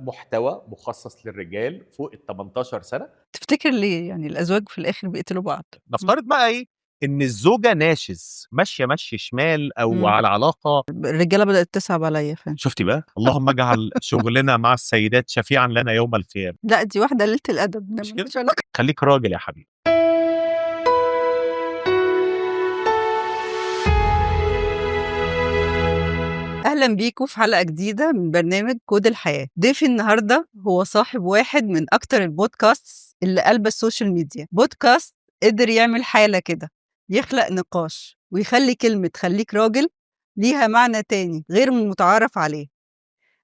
محتوى مخصص للرجال فوق ال 18 سنة. تفتكر ليه يعني الأزواج في الآخر بيقتلوا بعض؟ نفترض بقى إيه، إن الزوجة ناشز ماشية مشي شمال أو مم. على علاقة. الرجالة بدأت تصعب عليا فعلا. شفتي بقى، اللهم اجعل شغلنا مع السيدات شفيعا لنا يوم القيامة. لا دي واحدة قليلة الأدب، مش كده؟ مالهاش علاقة. خليك راجل يا حبيبي. أهلا بيكم في حلقة جديدة من برنامج كود الحياة. ضيفي النهاردة هو صاحب واحد من أكتر البودكاست اللي قلب السوشيال ميديا. بودكاست قدر يعمل حالة كده، يخلق نقاش ويخلي كلمة خليك راجل ليها معنى تاني غير من المتعارف عليه.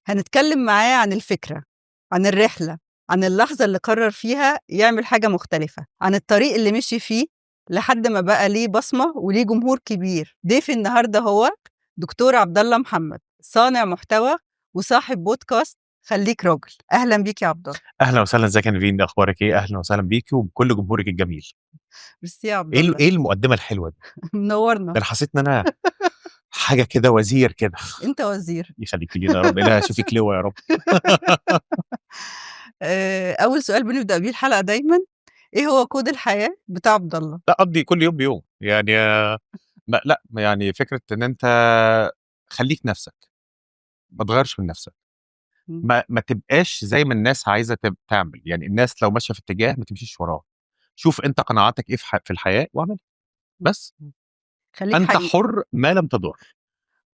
هنتكلم معاه عن الفكرة، عن الرحلة، عن اللحظة اللي قرر فيها يعمل حاجة مختلفة، عن الطريق اللي مشي فيه لحد ما بقى ليه بصمة وليه جمهور كبير. ضيفي النهاردة هو دكتور عبد الله محمد، صانع محتوى وصاحب بودكاست خليك راجل. أهلا بيك يا عبد الله. اهلا وسهلا، ازيك يا نيفين؟ اخبارك ايه؟ اهلا وسهلا بيكي وبكل جمهورك الجميل. ميرسي يا عبد ايه الله. ايه المقدمه الحلوه دي؟ منورنا. ده انا حسيت ان انا حاجه كده وزير كده. انت وزير. يخليك لينا يا رب، لا اشوفك لواء يا رب. أول سؤال بنبدأ بيه الحلقة دايما، ايه هو كود الحياة بتاع عبد الله؟ لا اقضي كل يوم بيوم يعني. لا يعني فكره ان انت خليك نفسك، ما تغيرش من نفسك. ما تبقاش زي ما الناس عايزه تعمل. يعني الناس لو ماشيه في اتجاه ما تمشيش وراه. شوف انت قناعاتك ايه في الحياه واعمل بس. خليك انت حقيقي. حر ما لم تضر.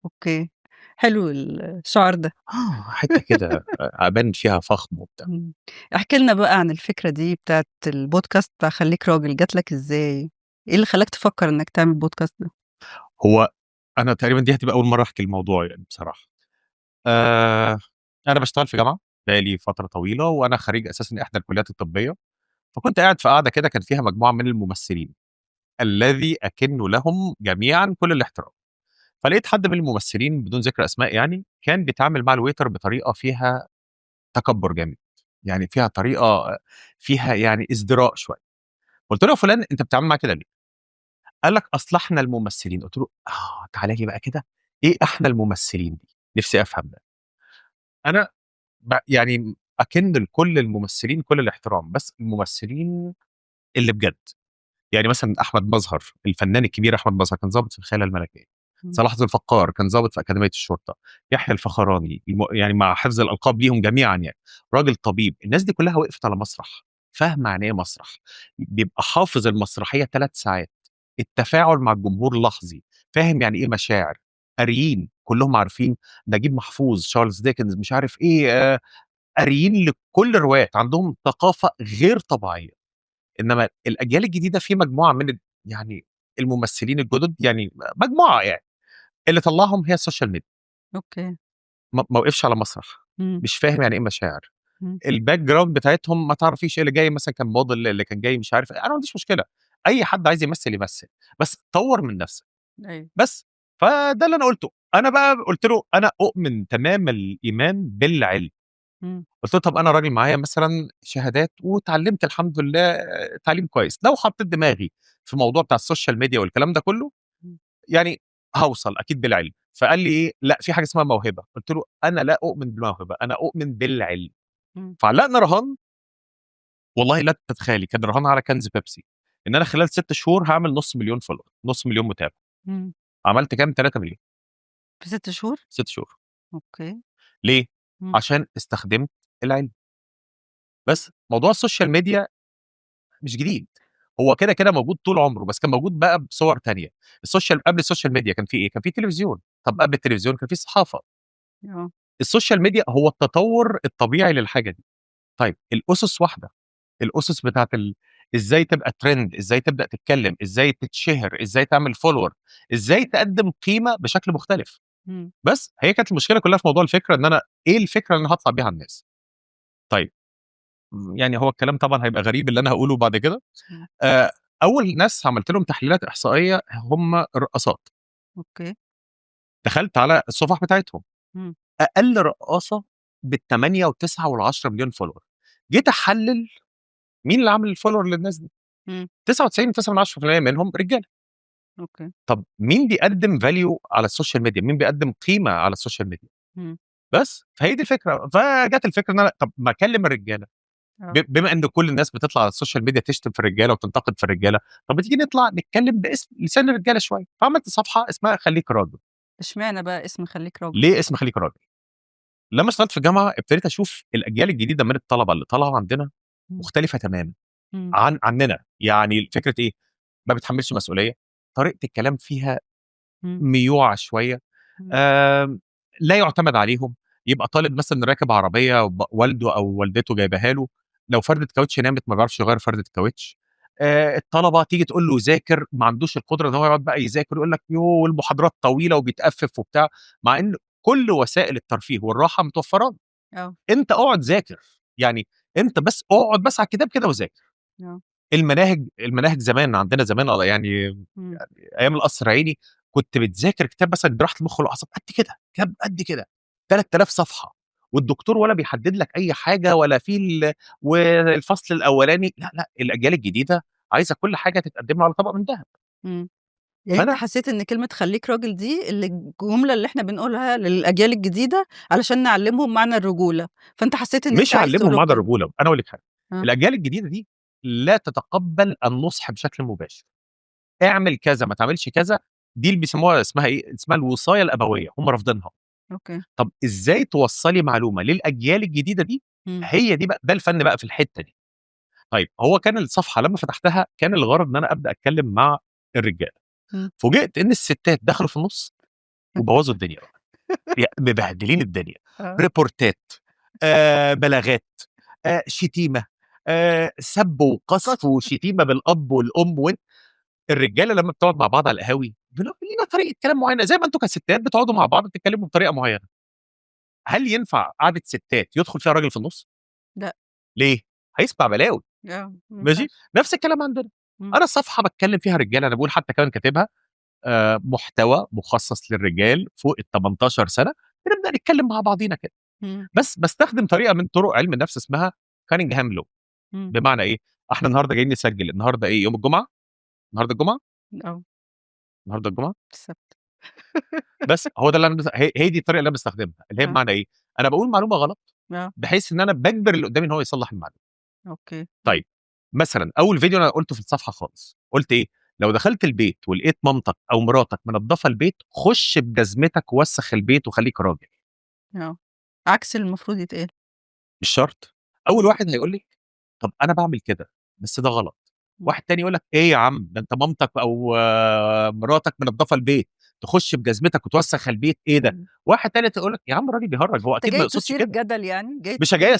اوكي، حلو الشعار ده. حته كده ابان فيها فخم وبتاع. احكي لنا بقى عن الفكرة دي بتاعت البودكاست بتاع خليك راجل، جات لك ازاي؟ ايه اللي خلاك تفكر انك تعمل بودكاست ده؟ هو انا تقريبا دي هتبقى اول مره احكي الموضوع يعني بصراحه. آه انا بشتغل في جامعه بقالي فتره طويله، وانا خريج اساسا احدى الكليات الطبيه. فكنت قاعد في قاعده كده كان فيها مجموعه من الممثلين الذي اكن لهم جميعا كل الاحترام. فلقيت حد من الممثلين بدون ذكر اسماء يعني كان بيتعامل مع الويتر بطريقه فيها تكبر جامد. يعني فيها طريقه فيها يعني ازدراء شويه. قلت له يا فلان انت بتتعامل معاه كده ليه؟ قال لك اصل احنا الممثلين. قلت له تعالى لي بقى كده، ايه احنا الممثلين دي؟ نفسي افهم ده. انا يعني اكن لكل الممثلين كل الاحترام، بس الممثلين اللي بجد. يعني مثلا احمد مظهر، الفنان الكبير احمد مظهر كان ضابط في الخيله الملكيه. مم. صلاح ذو الفقار كان ضابط في اكاديميه الشرطه. يحيى الفخراني يعني مع حفظ الالقاب ليهم جميعا يعني راجل طبيب. الناس دي كلها وقفت على مسرح، فاهمه يعني ايه مسرح. بيبقى حافظ المسرحيه 3 ساعات. التفاعل مع الجمهور لحظي، فاهم يعني ايه مشاعر. قاريين كلهم عارفين نجيب محفوظ، شارلز ديكنز، مش عارف ايه، قاريين لكل الروايات، عندهم ثقافه غير طبيعيه. انما الاجيال الجديده في مجموعه من يعني الممثلين الجدد، يعني مجموعه يعني اللي طلعهم هي السوشيال ميديا. اوكي. ما وقفش على مسرح، مم. مش فاهم يعني ايه مشاعر. مم. الباك جراوند بتاعتهم ما تعرفيش ايه اللي جاي، مثلا كان موديل، اللي كان جاي مش عارف إيه. انا ما عنديش مشكله، اي حد عايز يمثل يمثل، بس طور من نفسك ايوه. بس. فده اللي انا قلته. انا بقى قلت له انا اؤمن تمام الايمان بالعلم. مم. قلت له طب انا راجل معايا مثلا شهادات واتعلمت الحمد لله تعليم كويس، لو حطيت دماغي في موضوع بتاع السوشيال ميديا والكلام ده كله مم. يعني هوصل اكيد بالعلم. فقال لي ايه، لا في حاجه اسمها موهبه. قلت له انا لا اؤمن بالموهبه، انا اؤمن بالعلم. مم. فعلقنا رهان. والله لا تتخيلي، كان رهان على كنز بيبسي ان انا خلال 6 شهور هعمل نص مليون فولور، نص مليون متابع. مم. عملت كام؟ 3 مليون. في 6 شهور؟ 6 شهور. اوكي. ليه؟ مم. عشان استخدمت العلم. بس موضوع السوشيال ميديا مش جديد، هو كده كده موجود طول عمره، بس كان موجود بقى بصور تانية. قبل السوشيال ميديا كان في ايه؟ كان في تلفزيون. طب قبل التلفزيون كان في صحافه. اه. السوشيال ميديا هو التطور الطبيعي للحاجه دي. طيب الاسس واحده. الاسس بتاعت ازاي تبقى ترند، ازاي تبدا تتكلم، ازاي تتشهر، ازاي تعمل فولور، ازاي تقدم قيمه بشكل مختلف. مم. بس هي كانت المشكله كلها في موضوع الفكره، ان انا ايه الفكره اللي انا هطلع بيها على الناس. طيب يعني هو الكلام طبعا هيبقى غريب اللي انا هقوله بعد كده. مم. آه، اول ناس عملت لهم تحليلات احصائيه هم الرقاصات. اوكي. دخلت على الصفح بتاعتهم، مم. اقل رقاصه بال8 و9 وال10 مليون فولور. جيت احلل مين اللي عامل الفولور للناس دي. مم. 99.9% منهم رجاله. اوكي. طب مين بيقدم فاليو على السوشيال ميديا؟ مين بيقدم قيمه على السوشيال ميديا؟ مم. بس فهي دي الفكره. فجت الفكره ان انا طب ما اكلم الرجاله، بما ان كل الناس بتطلع على السوشيال ميديا تشتم في الرجاله وتنتقد في الرجاله، طب ما تيجي نطلع نتكلم باسم لسان الرجاله شويه. فعملت صفحه اسمها خليك راجل. اشمعنى بقى اسم خليك راجل؟ ليه اسم خليك راجل؟ لما اشتغلت في الجامعه ابتديت اشوف الاجيال الجديده من الطلبه اللي طالعه عندنا مم. مختلفه تماما مم. عننا. يعني فكره ايه؟ ما بتحملش مسؤوليه، طريقه الكلام فيها مم. ميوعه شويه، مم. آم، لا يعتمد عليهم. يبقى طالب مثلا راكب عربيه والده او والدته جايبها له، لو فردة كاوتش نامت ما بيعرفش يغير فردة كاوتش. الطلبه تيجي تقول له ذاكر، ما عندوش القدره ان هو يقعد بقى يذاكر، يقول لك يو المحاضرات طويله وبيتأفف وبتاع، مع ان كل وسائل الترفيه والراحه متوفره له. اه انت اقعد ذاكر، يعني انت بس اقعد بس على الكتاب كده وذاكر. اه المناهج زمان عندنا زمان يعني مم. ايام القصر العيني كنت بتذاكر كتاب مثلا جراحه المخ والاعصاب قد كده، كتاب قد كده 3000 صفحه، والدكتور ولا بيحدد لك اي حاجه ولا في والفصل الاولاني. لا لا، الاجيال الجديده عايزه كل حاجه تتقدم له على طبق من ذهب. مم. يعني انت فانا حسيت ان كلمة خليك راجل دي الجملة اللي احنا بنقولها للأجيال الجديدة علشان نعلمهم معنى الرجولة، فانت حسيت ان انت مش عايز هعلمهم تقولهم معنى كده. الرجوله. انا اقول لك حاجه، اه الاجيال الجديده دي لا تتقبل النصح بشكل مباشر. اعمل كذا ما تعملش كذا، دي اللي بيسموها اسمها ايه، اسمها الوصايه الابويه، هم رافضينها. اوكي. طب ازاي توصلي معلومه للاجيال الجديده دي؟ مم. هي دي بقى، ده الفن بقى في الحته دي. طيب هو كان الصفحه لما فتحتها كان الغرض ان انا ابدا اتكلم مع الرجاله. مم. فوجئت ان الستات دخلوا في النص وبوظوا الدنيا بقى، مبهدلين الدنيا. اه ريبورتات، بلاغات، شتيمه، سب وقذف قص. وشتيمه بالاب والام. الرجاله لما بتقعد مع بعض على القهاوي بيبقى لينا طريقه كلام معينه، زي ما انتم كستات بتقعدوا مع بعض تتكلموا بطريقه معينه. هل ينفع قعده ستات يدخل فيها راجل في النص؟ لا. ليه؟ هيسمع بلاوي. اه ما ماشي، ينفعش. نفس الكلام عندنا. مم. انا الصفحه بتكلم فيها رجاله، انا بقول حتى كمان كاتبها محتوى مخصص للرجال فوق ال 18 سنه، بنبدا نتكلم مع بعضينا كده. مم. بس بستخدم طريقه من طرق علم النفس اسمها كانينجهام لو. مم. بمعنى ايه؟ احنا النهارده جايين نسجل، النهارده ايه، يوم الجمعه، النهارده الجمعه، اه النهارده الجمعه. السبت. بس هو ده اللي انا هي دي الطريقه اللي انا بستخدمها، اللي هي اه بمعنى ايه؟ انا بقول معلومه غلط اه بحيث ان انا بجبر اللي قدامي ان هو يصلح المعلومه. اوكي. مم. طيب مثلا اول فيديو انا قلته في الصفحه خالص، قلت ايه؟ لو دخلت البيت ولقيت مامتك او مراتك منظفه البيت، خش بجزمتك ووسخ البيت وخليك راجل. اه عكس المفروض يتقال. مش شرط. اول واحد هيقول لي طب انا بعمل كده بس ده غلط. مم. واحد تاني يقول لك ايه يا عم، ده انت مامتك او مراتك منظفه البيت تخش بجزمتك وتوسخ البيت، ايه ده؟ مم. واحد تالت يقول لك يا عم الراجل بيهرج، هو انت اكيد ما جاي يقصدش تثير كده. الجدل، يعني جاي مش جاي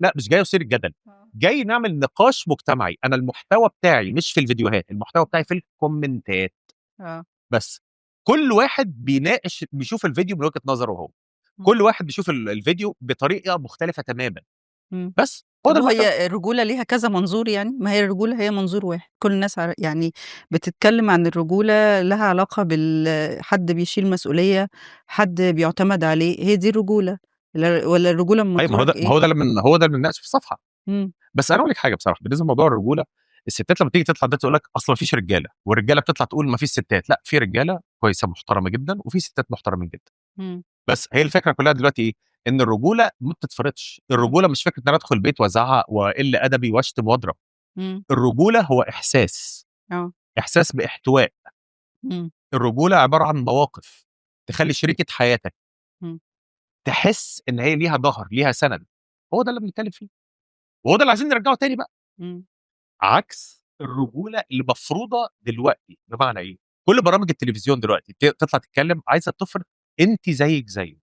لا مش جاي اثير الجدل، اه جاي نعمل نقاش مجتمعي. انا المحتوى بتاعي مش في الفيديوهات، المحتوى بتاعي في الكومنتات. اه بس كل واحد بيناقش، بيشوف الفيديو من وجهة نظره هو، مم. كل واحد بيشوف الفيديو بطريقة مختلفة تماما. مم. بس هو ده طب المحتوى. وهي الرجولة ليها كذا منظور؟ يعني ما هي الرجولة هي منظور واحد، كل الناس يعني بتتكلم عن الرجولة لها علاقة حد بيشيل مسؤولية، حد بيعتمد عليه، هي دي الرجولة، ولا الرجولة من ايوه، ما هو ده منظورك ما ايه؟ هو ده اللي من هو ده اللي بنناقشه في الصفحه. مم. بس انا اقول لك حاجه بصراحه بالنسبه لموضوع الرجوله، الستات لما تيجي تطلع ده تقول لك اصلا ما فيش رجاله، والرجاله بتطلع تقول ما فيش ستات. لا، في رجاله كويسه محترمه جدا وفي ستات محترمين جدا. مم. بس هي الفكره كلها دلوقتي ايه؟ ان الرجوله ما بتتفرضش. مم. الرجوله مش فكره ان انا ادخل البيت وازعق واقل ادبي واشتم واضرب. مم. الرجوله هو احساس، اه احساس باحتواء. مم. الرجوله عباره عن مواقف تخلي شريكه حياتك مم. تحس ان هي ليها ظهر، ليها سند. هو ده اللي بنتكلم فيه، وهو ده اللي عايزين نرجعه تاني بقى. مم. عكس الرجوله اللي مفروضه دلوقتي. بمعنى ايه؟ كل برامج التلفزيون دلوقتي تطلع تتكلم عايزه تفرض انت زيك زيه،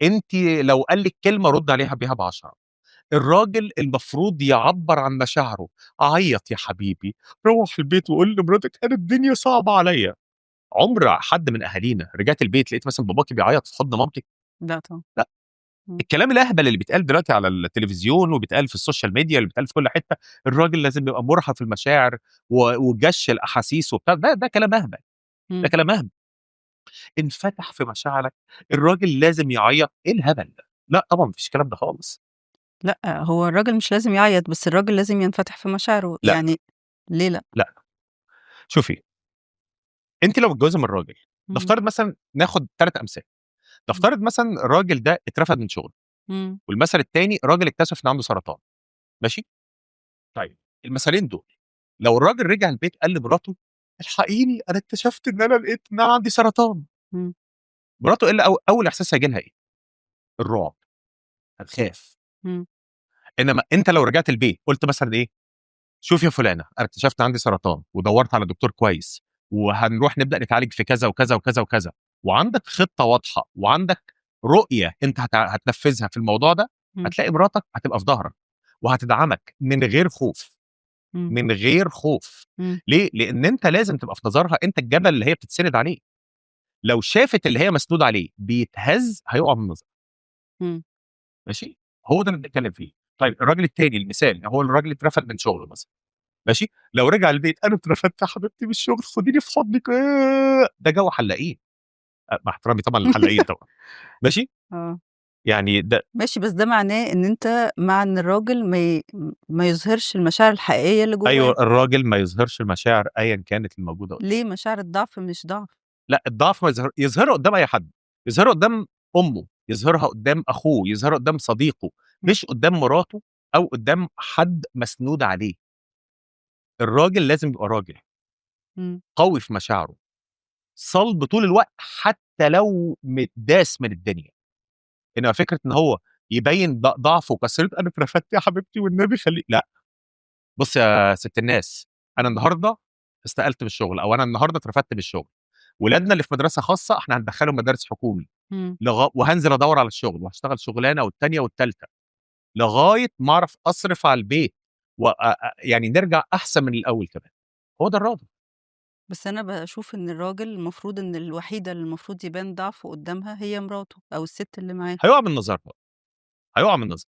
انت لو قال لك كلمه رد عليها بيها ب10. الراجل المفروض يعبر عن مشاعره، اعيط يا حبيبي، روح البيت وقول لمراتك انا الدنيا صعبه عليا. عمر حد من اهالينا رجعت البيت لقيت مثلا باباكي بيعيط في حضن مامتك؟ لا طبعا. لا. مم. الكلام الاهبل اللي بيتقال دلوقتي على التلفزيون وبيتقال في السوشيال ميديا اللي بيتقال في كل حته، الراجل لازم يبقى مرهف المشاعر وجش الاحاسيس وبتاع، ده كلام اهبل. ده مم. كلام اهبل. انفتح في مشاعرك، الراجل لازم يعيط؟ ايه الهبل ده؟ لا طبعا مفيش الكلام ده خالص. لا هو الراجل مش لازم يعيط، بس الراجل لازم ينفتح في مشاعره لا يعني. ليه لا؟ لا، شوفي، انت لو متجوزه من راجل، مم. نفترض مثلا ناخد 3 امثله. تفترض مثلا الراجل ده اترفد من شغله، إمم. والمثل التاني راجل اكتشف ان عنده سرطان. ماشي. طيب المثالين دول لو الراجل رجع البيت قال لمراته الحقيني انا اكتشفت ان انا لقيت ان انا عندي سرطان، إمم. مراته ايه اللي اول احساس هيجي لها ايه؟ الرعب، هتخاف. إمم. انما انت لو رجعت البيت قلت مثلا ايه، شوف يا فلانه انا اكتشفت عندي سرطان ودورت على دكتور كويس وهنروح نبدا نتعالج في كذا وكذا وكذا وكذا، وعندك خطه واضحه وعندك رؤيه انت هتنفذها في الموضوع ده، إمم. هتلاقي مراتك هتبقى في ظهرك وهتدعمك من غير خوف. إمم. من غير خوف. إمم. ليه؟ لان انت لازم تبقى في نظرها انت الجبل اللي هي بتتسند عليه. لو شافت اللي هي مسنود عليه بيتهز هيقع من النظر. إمم. ماشي. هو ده اللي بنتكلم فيه. طيب الراجل التاني المثال هو الراجل اللي اترفد من شغله مثلا. ماشي. لو رجع البيت انا اترفدت يا حبيبتي من الشغل خديني في حضنك ده جو حلاقين. مع احترامي طبعا للحلاقين طبعا. ماشي. آه. يعني ده ماشي، بس ده معناه إن أنت مع إن الراجل ما يظهرش المشاعر الحقيقية اللي ايوه جواه. الراجل ما يظهرش المشاعر ايا كانت الموجوده قدامه. ليه؟ مشاعر الضعف مش ضعف. لا الضعف ما يظهرها قدام اي حد، يظهرها قدام امه، يظهرها قدام اخوه، يظهرها قدام صديقه، إمم. مش قدام مراته او قدام حد مسنود عليه. الراجل لازم يبقى راجل إمم. قوي في مشاعره، صلب طول الوقت حتى لو متداس من الدنيا. انما فكره ان هو يبين ضعفه وكسرته انا اترفدت يا حبيبتي والنبي خليك، لا. بص يا ست الناس، انا النهارده استقلت من الشغل او انا النهارده اترفدت من الشغل، ولادنا اللي في مدرسه خاصه احنا هندخلهم مدارس حكومي، إمم. وهانزل ادور على الشغل وهاشتغل شغلانه والتانيه والتالته لغايه ما اعرف اصرف على البيت يعني نرجع احسن من الاول كمان. هو ده الراجل. بس أنا باشوف إن الراجل المفروض إن الوحيدة اللي المفروض يبان ضعفه قدّامها هي مراته أو الست اللي معاه. هيقع من نظرها، هيقع من نظر.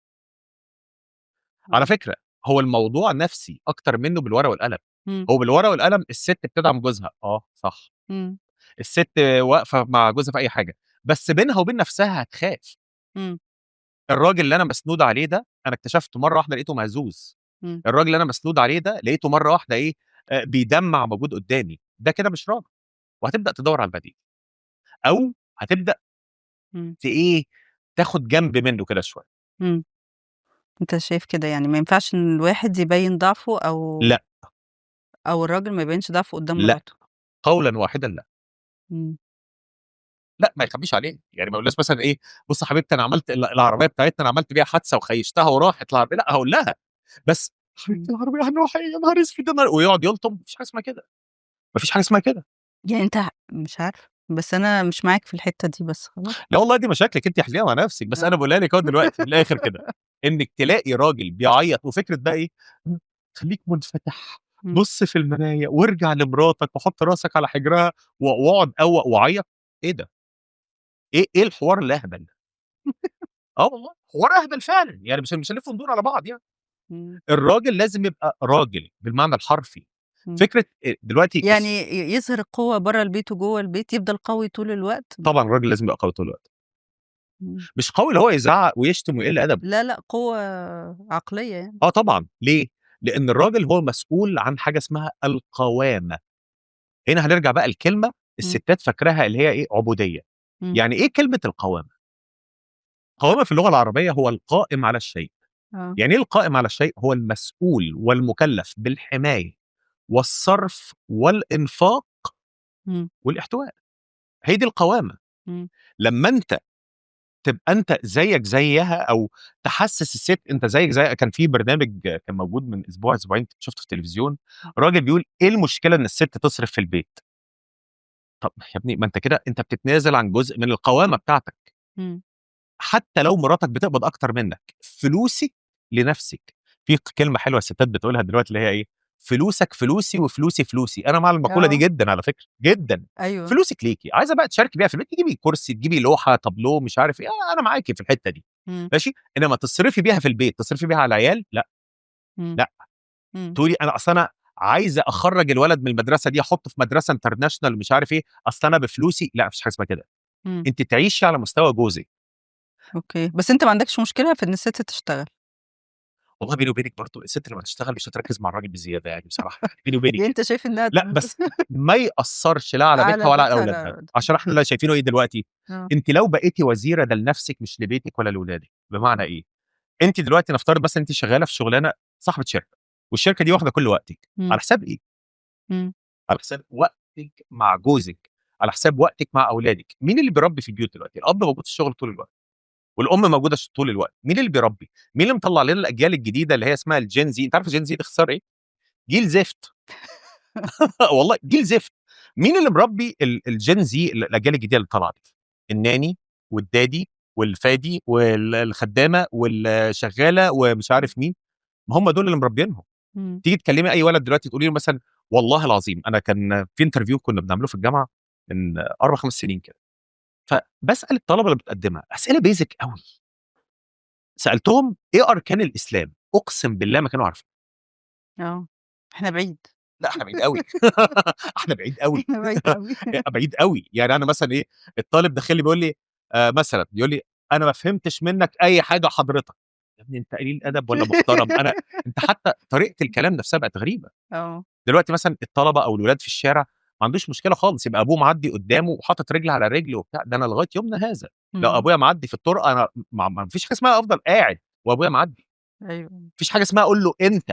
على آه. فكره هو الموضوع نفسي اكتر منه بالورقه والقلم. إمم. هو بالورقه والقلم الست بتدعم جوزها صح، إمم. الست واقفه مع جوزها في اي حاجه، بس بينها وبين نفسها هتخاف. إمم. الراجل اللي انا مسنود عليه ده انا اكتشفته مره واحده لقيته مهزوز. إمم. الراجل اللي انا مسنود عليه ده لقيته مره واحده ايه، بيدمع موجود قدامي، ده كده مش راجل. وهتبدا تدور على البديل، او هتبدا إمم. ايه، تاخد جنب منه كده شويه. إمم. أنت شايف كده، يعني ما ينفعش إن الواحد يبيّن ضعفه لا أو الراجل ما يبيّنش ضعفه قدّام لا مراته. قولا واحدا لا. إمم. لا ما يخبيش عليه، يعني ما يقولهاش مثلا ايه، بص يا حبيبتي انا عملت العربيه بتاعتنا انا عملت بيها حادثه وخيشتها وراحت العربيه، لا هقول لها بس إمم. حبيبتي العربيه هنروح يا نهار اسود ويقعد يلطم. مفيش حاجه اسمها كده، مفيش حاجه اسمها كده. يعني أنت مش عارفة، بس أنا مش معاك في الحتّة دي بس خلاص. لا والله دي مشاكلك انت حليها مع نفسك، بس انا آه. بقولها لك اهو دلوقتي من الاخر كده، انك تلاقي راجل بيعيط وفكره بقى ايه، خليك منفتح، إمم. بص في المرايه وارجع لمراتك وحط راسك على حجرها واقعد اوق وعيط. ايه ده؟ ايه الحوار الاهبل ده؟ والله حوار اهبل فعلا، يعني مش هنلف وندور على بعض يعني. إمم. الراجل لازم يبقى راجل بالمعنى الحرفي. إمم. فكره دلوقتي يعني يظهر القوة برّه البيت وجوّه البيت، يفضل قوي طول الوقت؟ طبعا الراجل لازم يبقى قوي طول الوقت، إمم. مش قوي اللي هو يزعق ويشتم ويقل ادب. لا، لأ، قوة عقلية يعني. طبعا ليه؟ لان الراجل هو مسؤول عن حاجه اسمها القوامه. هنا هنرجع بقى لكلمه إمم. الستات فاكراها اللي هي ايه، عبوديه. إمم. يعني ايه كلمه القوامه؟ القوامه في اللغه العربيه هو القائم على الشيء. آه. يعني ايه القائم على الشيء؟ هو المسؤول والمكلف بالحمايه والصرف والانفاق إمم. والاحتواء. هي دي القوامه. إمم. لما انت تبقى انت زيك زيها او تحسس الست انت زيك زي، كان في برنامج كان موجود من اسبوع اسبوعين شفته في التلفزيون، راجل بيقول ايه المشكله ان الست تصرف في البيت؟ طب يا ابني ما انت كده انت بتتنازل عن جزء من القوامه بتاعتك. إمم. حتى لو مراتك بتقبض اكتر منك، فلوسك لنفسك. في كلمه حلوه الستات بتقولها دلوقتي اللي هي ايه، فلوسك فلوسي وفلوسي فلوسي. انا مع المقوله دي آه. جدا على فكره جدا. أيوه. فلوسك ليكي، عايزه بقى تشاركي بيها في البيت تجيبي كرسي تجيبي لوحه طابلوه مش عارف ايه، انا معاكي في الحته دي. إمم. ماشي. انما تصرفي بيها في البيت تصرفي بيها على العيال لا. إمم. لا إمم. تقولي انا اصل انا عايزه اخرج الولد من المدرسه دي احطه في مدرسه انترناشونال مش عارف ايه، اصل انا بفلوسي، لا مفيش حاجه اسمها كده. إمم. انت تعيشي على مستوى جوزك. أوكي، بس أنت ما عندكش مشكلة في إن الست تشتغل؟ والله بيني وبينك برضه الست لما تشتغل مش هتركز مع الراجل بزياده يعني بصراحه، بيني وبينك يعني انت شايف انها لا بس ما يأثرش لا على بيتها على ولا على بيتها اولادها، لا عشان احنا اللي شايفينه ايه دلوقتي، اه انت لو بقيتي وزيره ده لنفسك مش لبيتك ولا لاولادك. بمعنى ايه؟ انت دلوقتي نفترض بس انت شغاله في شغلانه صاحبه شركه، والشركه دي واخده كل وقتك، مم. على حساب ايه؟ مم. على حساب وقتك مع جوزك، على حساب وقتك مع اولادك. مين اللي بيربي في البيوت دلوقتي؟ الاب موجود في الشغل طول الوقت، والام موجوده طول الوقت. مين اللي بيربي؟ مين اللي مطلع لنا الاجيال الجديده اللي هي اسمها الجين زي؟ انت عارف الجين زي ده اختصار ايه؟ جيل زفت. والله جيل زفت. مين اللي مربي الجين زي الاجيال الجديده اللي طالعه دي؟ الناني والدادي والفادي والخدامه والشغاله ومش عارف مين. ما هم دول اللي مربينهم. مم. تيجي تكلمي اي ولد دلوقتي تقولي له مثلا والله العظيم انا كان في انترفيو كنا بنعمله في الجامعه من 4 5 سنين كده، فبسال الطلبه اللي بتقدمها اسئله بيزك قوي. سالتهم ايه اركان الاسلام؟ اقسم بالله ما كانوا عارفين. اه احنا بعيد لا احنا بعيد قوي. احنا بعيد قوي. احنا بعيد قوي بعيد قوي. يعني انا مثلا ايه، الطالب داخل لي بيقول لي مثلا يقول لي انا ما فهمتش منك اي حاجه حضرتك. يا ابني انت قليل ادب ولا محترم؟ انا انت حتى طريقه الكلام نفسها بقت غريبه. اه دلوقتي مثلا الطلبه او الولاد في الشارع ما عندوش مشكله خالص يبقى ابوه معدي قدامه وحاطط رجل على رجل وبتاع. ده انا لغايه يومنا هذا لو مم. ابويا معدي في الطرقه انا ما فيش حاجه اسمها افضل قاعد وابويا معدي. ايوه مفيش حاجه اسمها اقول له انت.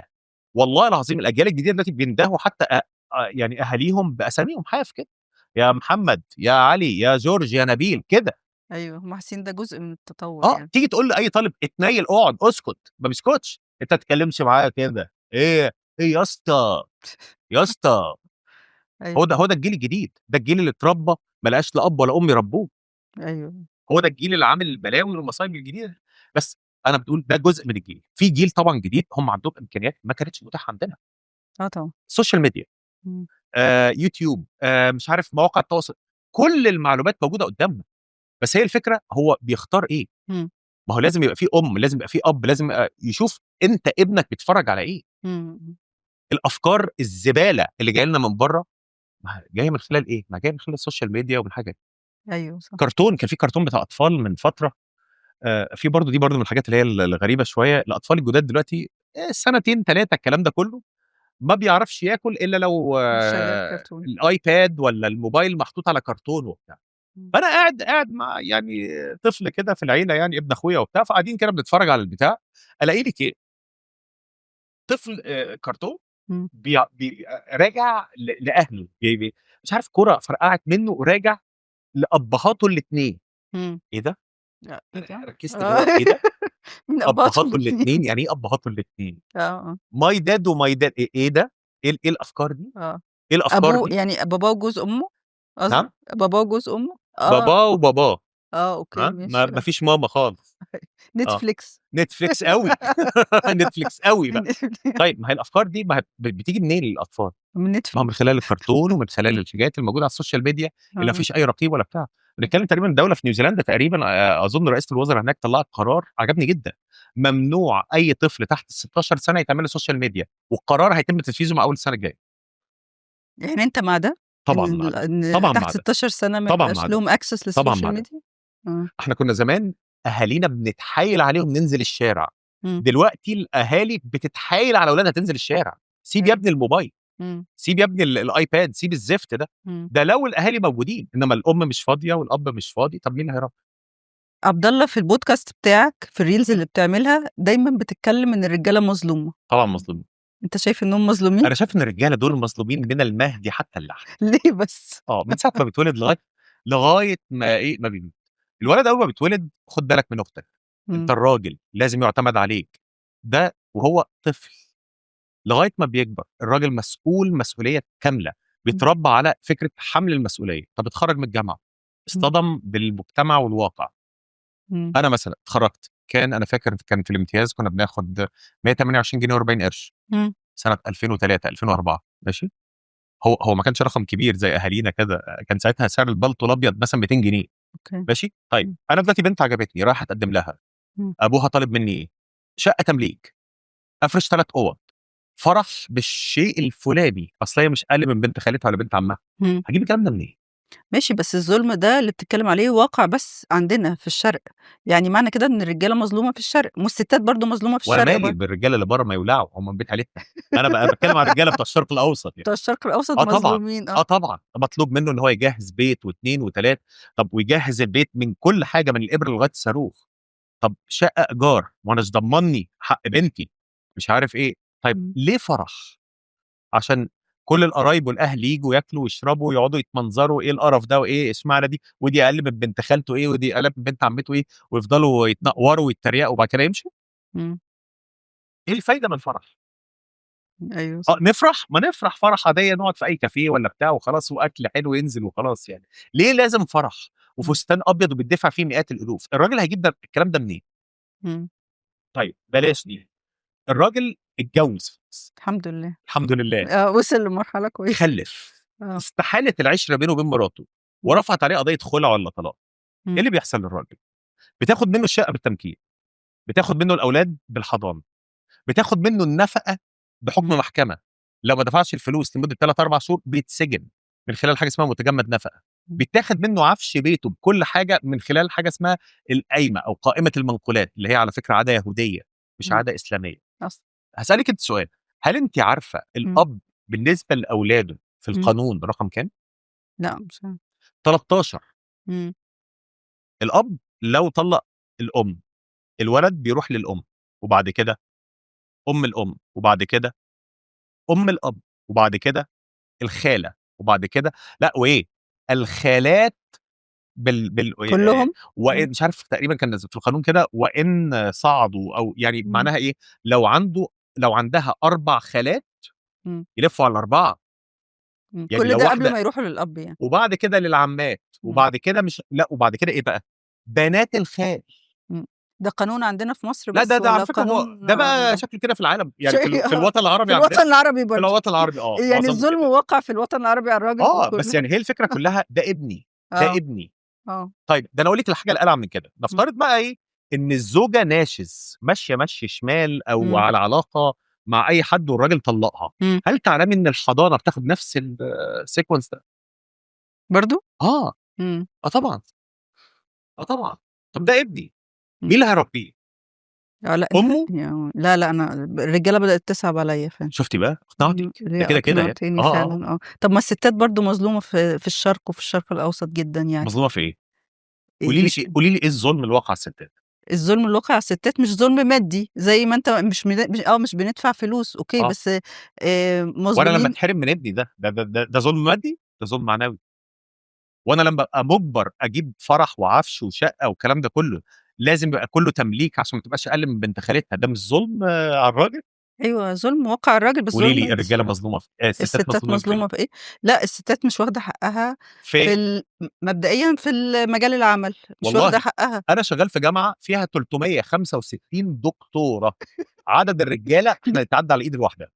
والله العظيم الاجيال الجديده دلوقتي بيندهوا حتى يعني اهاليهم باساميهم حاف كده، يا محمد يا علي يا جورج يا نبيل كده. ايوه هم حاسين ده جزء من التطور يعني تيجي تقول لاي طالب اتنيل اقعد اسكت ما بيسكتش. انت ما تتكلمش معايا كده. ايه يا اسطى، يا اسطى. هو ده ايوه هو ده الجيل الجديد، ده الجيل اللي اتربى ما لقاش لا اب ولا ام يربوه. ايوه هو ده الجيل اللي عامل البلاوي والمصايب الجديده. بس انا بتقول ده جزء من الجيل. في جيل طبعا جديد هم عندهم امكانيات ما كانتش متاحه عندنا. اه طبعا السوشيال ميديا، مم. يوتيوب، مش عارف مواقع التواصل، كل المعلومات موجوده قدامنا. بس هي الفكره هو بيختار ايه؟ مم. ما هو لازم يبقى في لازم يبقى في اب، لازم يبقى يشوف انت ابنك بيتفرج على ايه. مم. الافكار الزباله اللي جايه لنا من بره ما جايه من خلال ايه؟ ما جايه من خلال السوشيال ميديا ومن حاجه. ايوه صح كرتون، كان في كرتون بتاع اطفال من فتره، في برضه دي برضه من الحاجات اللي هي الغريبه شويه. الاطفال الجداد دلوقتي سنتين ثلاثه الكلام ده كله ما بيعرفش ياكل الا لو مش شغال كرتون الايباد ولا الموبايل محطوط على كرتون وبتاع. مم. فانا قاعد مع يعني طفل كده في العيله يعني ابن اخويا وبتاع، فقاعدين كده بنتفرج على البتاع، الاقي لك ايه، طفل كرتون مم. راجع لاهله مش عارف كرة فرقعت منه وراجع لابهاته الاثنين. مم. ايه ده؟ لا ايه ده ركزت اللي هو ايه ده؟ من اباطهم ابهاته الاثنين يعني ايه ابهاته الاثنين؟ اه ماي داد وماي داد ايه ده؟ ايه الافكار دي؟ اه ايه الافكار ابوه دي؟ يعني باباه وجوز امه قصدك نعم، باباه وجوز امه باباه وباباه. اه اوكي ها ماشي ما فيش ماما خالص. اه نتفليكس نتفليكس قوي. نتفليكس قوي بقى. طيب ما هي الافكار دي ما هي بتيجي منين للاطفال؟ من ما هو من نتفليكس خلال الكرتون ومن خلال الحاجات الموجوده على السوشيال ميديا اللي ما اه فيش اي رقيب ولا بتاع. بنتكلم تقريبا دوله في نيوزيلندا تقريبا، اظن رئيسه الوزراء هناك طلعت قرار عجبني جدا، ممنوع اي طفل تحت ال 16 سنه يتعمل له سوشيال ميديا، والقرار هيتم تنفيذه مع اول السنه الجايه. يعني انت مع ده طبعا مع ده، ان طبعا تحت مع ده، 16 سنه ما طبعا مع يبقاش ده، لهم اكسس طبعا للسوشيال مع ده. ميديا اه احنا كنا زمان اهالينا بنتحايل عليهم ننزل الشارع، مم. دلوقتي الاهالي بتتحايل على اولادها تنزل الشارع. سيب يا ايوه ابني الموبايل، مم. سيب يا ابني الايباد، سيب الزفت ده. مم. ده لو الاهالي موجودين، انما الام مش فاضيه والاب مش فاضي، طب مين اللي هيربي؟ عبد الله في البودكاست بتاعك في الريلز اللي بتعملها دايما بتتكلم ان الرجاله مظلومه طبعا مظلومين. انت شايف انهم مظلومين انا شايف ان الرجاله دول مظلومين من المهدي حتى اللحد. ليه بس من ساعه ما بيتولد لغايه ما ايه ما بيموت. الولد اول ما بيتولد خد بالك من اختك، انت مم. الراجل لازم يعتمد عليك. ده وهو طفل لغايه ما بيكبر الراجل مسؤول مسؤوليه كامله، مم. بيتربى على فكره حمل المسؤوليه. طب اتخرج من الجامعه مم. اصطدم بالمجتمع والواقع. مم. انا مثلا اتخرجت، انا فاكر كان في الامتياز كنا بناخد 128 جنيه و40 قرش مم. سنه 2003 2004 ماشي. هو ما كانش رقم كبير زي اهالينا كده، كان ساعتها سعر البلطو الابيض مثلا 200 جنيه. اوكي ماشي طيب مم. انا دلوقتي بنت عجبتني رايح اتقدم لها، مم. ابوها طالب مني ايه؟ شقه تمليك، افرش 3 اوض، فرح بالشيء الفلاني، اصل هي مش اقل من بنت خالتها ولا بنت عمها. مم. هجيب الكلام ده منين؟ ماشي، بس الظلم ده اللي بتتكلم عليه واقع بس عندنا في الشرق، يعني معنى كده إن الرجالة مظلومة في الشرق، والستات برضه مظلومة في وانا الشرق مالي برضه. بالرجاله اللي بره ما يولعوا، هم من بيت عيلتنا. انا بقى بتكلم على الرجاله بتوع الشرق الاوسط يعني. بتوع الشرق الأوسط اه طبعا. مظلومين اه طبعا مطلوب منه ان هو يجهز بيت واثنين وثلاثه. طب ويجهز البيت من كل حاجه، من الابره لغايه الصاروخ. طب شقه ايجار وانا مش ضمني حق بنتي، مش عارف ايه. طيب إمم. ليه فرح؟ عشان كل القرايب والاهل يجوا ياكلوا ويشربوا ويقعدوا يتمنظروا، ايه القرف ده وايه اشمعنى دي، ودي اقل من بنت خالته ايه، ودي اقل من بنت عمته ايه، ويفضلوا يتنقوروا ويتريقوا وبعد كده يمشوا. إمم. ايه الفايده من الفرح؟ أيوه صح. نفرح، ما نفرح فرح عاديه، نقعد في اي كافيه ولا بتاع وخلاص، واكل حلو ينزل وخلاص يعني. ليه لازم فرح إمم. وفستان ابيض وبيدفع فيه مئات الالوف؟ الراجل هيجيب ده الكلام ده منين؟ إمم. طيب بلاش دي. الراجل اتجوز، الحمد لله. الحمد لله، وصل لمرحلة كويسة. خلف، آه. استحالت العشره بينه وبين مراته إمم. ورفعت عليه قضيه خلع ولا طلاق. ايه إمم. اللي بيحصل للراجل؟ بتاخد منه الشقه بالتمكين، بتاخد منه الاولاد بالحضانه، بتاخد منه النفقه بحكم إمم. محكمه. لو ما دفعش الفلوس لمده 3 4 شهور بيتسجن من خلال حاجه اسمها متجمد نفقه. إمم. بيتاخد منه عفش بيته بكل حاجه من خلال حاجه اسمها القايمه او قائمه المنقولات، اللي هي على فكره عاده يهوديه مش إمم. عاده اسلاميه. أصلًا. هسالك انت سؤال، هل انت عارفه إمم. الاب بالنسبه لاولاده في إمم. القانون رقم كام؟ لأ مش عارفة. 13. إمم. الاب لو طلق الام، الولد بيروح للام، وبعد كده ام الام، وبعد كده ام الاب، وبعد كده الخاله، وبعد كده لا وايه، الخالات كلّهم؟ وان إمم. مش عارف تقريبا كان في القانون كده، وان صعدوا او يعني إمم. معناها ايه، لو عندها 4 خالات إمم. يلفوا على ال4. إمم. يعني كل لو ده قبل واحده، ما يروحوا للأب يعني. وبعد كده للعمات، إمم. وبعد كده مش لا وبعد كده ايه بقى، بنات الخال. إمم. ده قانون عندنا في مصر لا بس ده على والّا فكره هو قانون ده بقى عالمي؟ شكله كده في العالم يعني، شيء في الوطن في العربي عندنا. الوطن العربي في برضه. الوطن العربي يعني معظمه الظلم كده. وقع في الوطن العربي على الراجل بس وكله. يعني هي الفكره كلها ده ابني، ده آه. ابني. آه. طيب ده انا اقول لِك الحاجة الألعن من كده، إمم. نفترض بقى إيه، إن الزوجة ناشز، ماشية مشي شمال أو إمم. على علاقة مع أي حد والراجل طلّقها، إمم. هل تعلمي إن الحضانة بتاخد نفس الsequence ده؟ برضه؟ آه، إمم. آه طبعًا، آه طبعًا. طب ده ابني، إمم. مين اللي هيربيه؟ لأ أمه؟ لا، لأ، أنا الرجالة بدأت تصعب عليَّ فعلًا. شُفتِ بقى، إمم. أقنعتِك، ده ليه كده، كده يعني. أقنعتني فعلًا طب ما الستات برضه مظلومة في الشرق وفي الشرق الأوسط جدًا يعني. مظلومة في إيه؟ مش قولي لي إيه الظلم اللي واقع على الستات؟ الظلم اللي واقع على الستات مش ظلم مادي، زي ما أنت مش بندفع فلوس أوكي، آه، بس وأنا لمّا مظلومين. أتحرم من ابني ده ظلم مادي؟ ده ظلم معنوي. وانا لما ابقى مجبر اجيب فرح وعفش وشقه والكلام ده كله، لازم يبقى كله تمليك عشان ما تبقاش اقل من بنت خالتها، ده مش ظلم على الراجل؟ أيوه، ظلم واقع على الراجل بس قولي ظلم لي مادي. الرجاله مظلومه في الستات الستات مظلومين في ايه؟ مظلومة في إيه؟ لأ، الستات مش واخدة حقها في في مبدئيًا في مجال العمل، مش واخدة والله حقها. انا شغال في جامعه فيها 365 دكتوره، عدد الرجاله احنا يتعدى على ايد الواحده.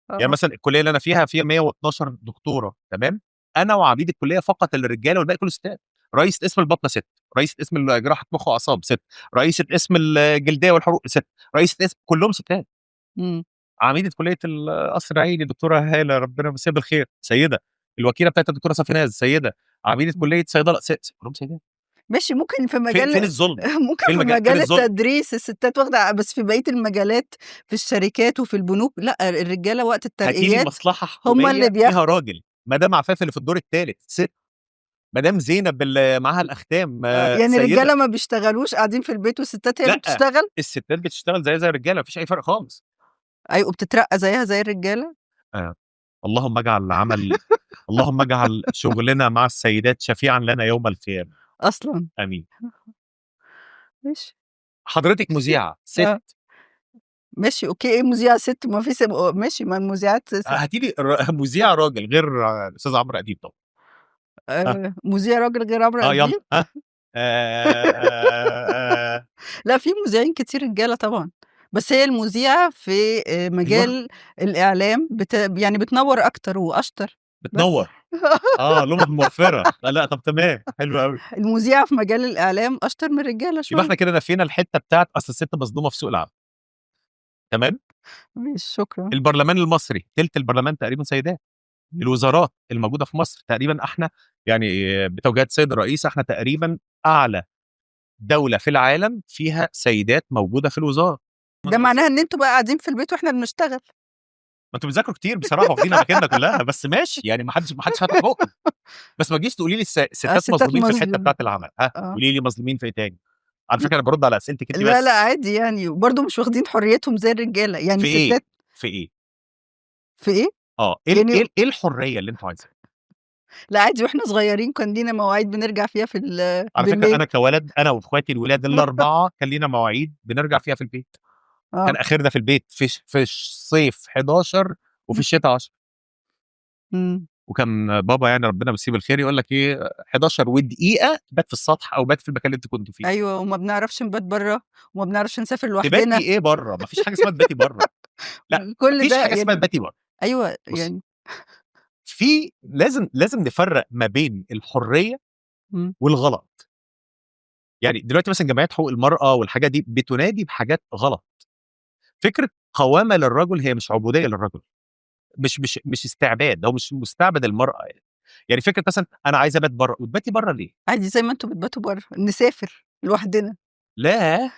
يعني آه. مثلا الكليه اللي انا فيها 112 دكتوره، تمام؟ انا وعميد الكليه فقط اللي رجاله والباقي كله ستات. رئيسة قسم البطنه ست، رئيسة قسم جراحه مخ واعصاب ست، رئيسة قسم الجلديه والحروق ست، رئيسة قسم كلهم ستات. إمم. عميدة كلية القصر العيني الدكتورة هالة ربنا يمسيها بالخير سيدة، الوكيلة بتاعتها الدكتورة صفيناز سيدة، عميدة إمم. كلية صيدلة كلهم سيدات. ماشي ممكن في فين مجال الظلم؟ ممكن في فين مجال الظلم؟ التدريس الستات واخدة بس في بقية المجالات في الشركات وفي البنوك لأ، الرجالة وقت هاتي لي الترقيات مصلحة هم اللي حكومية فيها بياخدوا. راجل، مدام عفاف اللي في الدور التالت ست، مدام زينب اللي معاها الأختام يعني سيدة. الرجالة ما بيشتغلوا قاعدين في البيت والستات هي اللي لأ، بتشتغل؟ الستات بتشتغل زي الرجالة، ما فيش أي فرق خالص. أيوه، وبتترقى زيها زي الرجالة؟ آآ اللهم اجعل اللهم اجعل شغلنا مع السيدات شفيعًا لنا يوم القيامة، أصلًا. آمين. ماشي. حضرتِك مذيعة ست، آه. ماشي أوكي، إيه مذيعة ست ما في ماشي ما المذيعات هاتي لي مذيع راجل غير الأستاذ عمرو أديب طبعًا. ها، مذيع راجل غير عمرو يالّا، أديب؟ ها، آآ لأ، في مذيعين كتير رجالة طبعًا، بس هي المذيعة في أيوه، مجال الإعلام يعني بتنوّر أكتر وأشطر بس. بتنوّر، لمبة موفّرة، لأ، طب تمام، حلو أوي. المذيعة في مجال الإعلام أشطر من الرجالة يبقى شوية. إحنا كده نفينا الحتّة بتاعة أصل الست مظلومة في سوق العمل، تمام؟ ماشي شكرًا. البرلمان المصري، تِلت البرلمان تقريبًا سيدات، الوزارات الموجوده في مصر تقريبا احنا يعني بتوجيهات السيد الرئيس احنا تقريبا اعلى دوله في العالم فيها سيدات موجوده في الوزاره. ده معناها ان انتوا بقى قاعدين في البيت واحنا بنشتغل. ما انتوا بتذاكروا كتير بصراحه واخدين اماكننا كلها، بس ماشي يعني ما حدش فتح بقه. بس ما تجيش تقولي لي الستات الستات مظلومين في الحته مظلوم. بتاعت العمل. ها قولي لي مظلومين في ايه تاني؟ على فكره انا برد على اسئلتك انت لا بس. لا عادي يعني، وبرضه مش واخدين حريتهم زي الرجاله يعني. في ايه؟ الستات في ايه؟ في ايه؟ ايه يعني ايه الحريه اللي انتوا عايزينها؟ لا عادي، واحنا صغيرين كان لينا مواعيد بنرجع فيها في على فكره بالليل. انا كولد، انا واخواتي الولاد الاربعه كان لينا مواعيد بنرجع فيها في البيت. كان اخرنا في البيت في الصيف 11 وفي الشتاء 10. وكان بابا يعني ربنا يمسيه بالخير يقول لك ايه 11 ودقيقه بات في السطح او بات في المكان اللي انت كنت فيه. ايوه، وما بنعرفش نبات بره وما بنعرفش نسافر تباتي لوحدنا. ايه بره؟ ما فيش حاجه اسمها تباتي بره. لا كل مفيش ده حاجه اسمها يعني. تباتي بره. ايوه بص يعني. في لازم نفرق ما بين الحريه والغلط. يعني دلوقتي مثلا جمعيات حقوق المراه والحاجات دي بتنادي بحاجات غلط. فكره قوامه للرجل هي مش عبوديه للرجل، مش استعباد، هو مش مستعبد المراه يعني فكره مثلا انا عايزه ابات بره، وتباتي بره ليه؟ عادي زي ما انتوا بتباتوا بره، نسافر لوحدنا. لا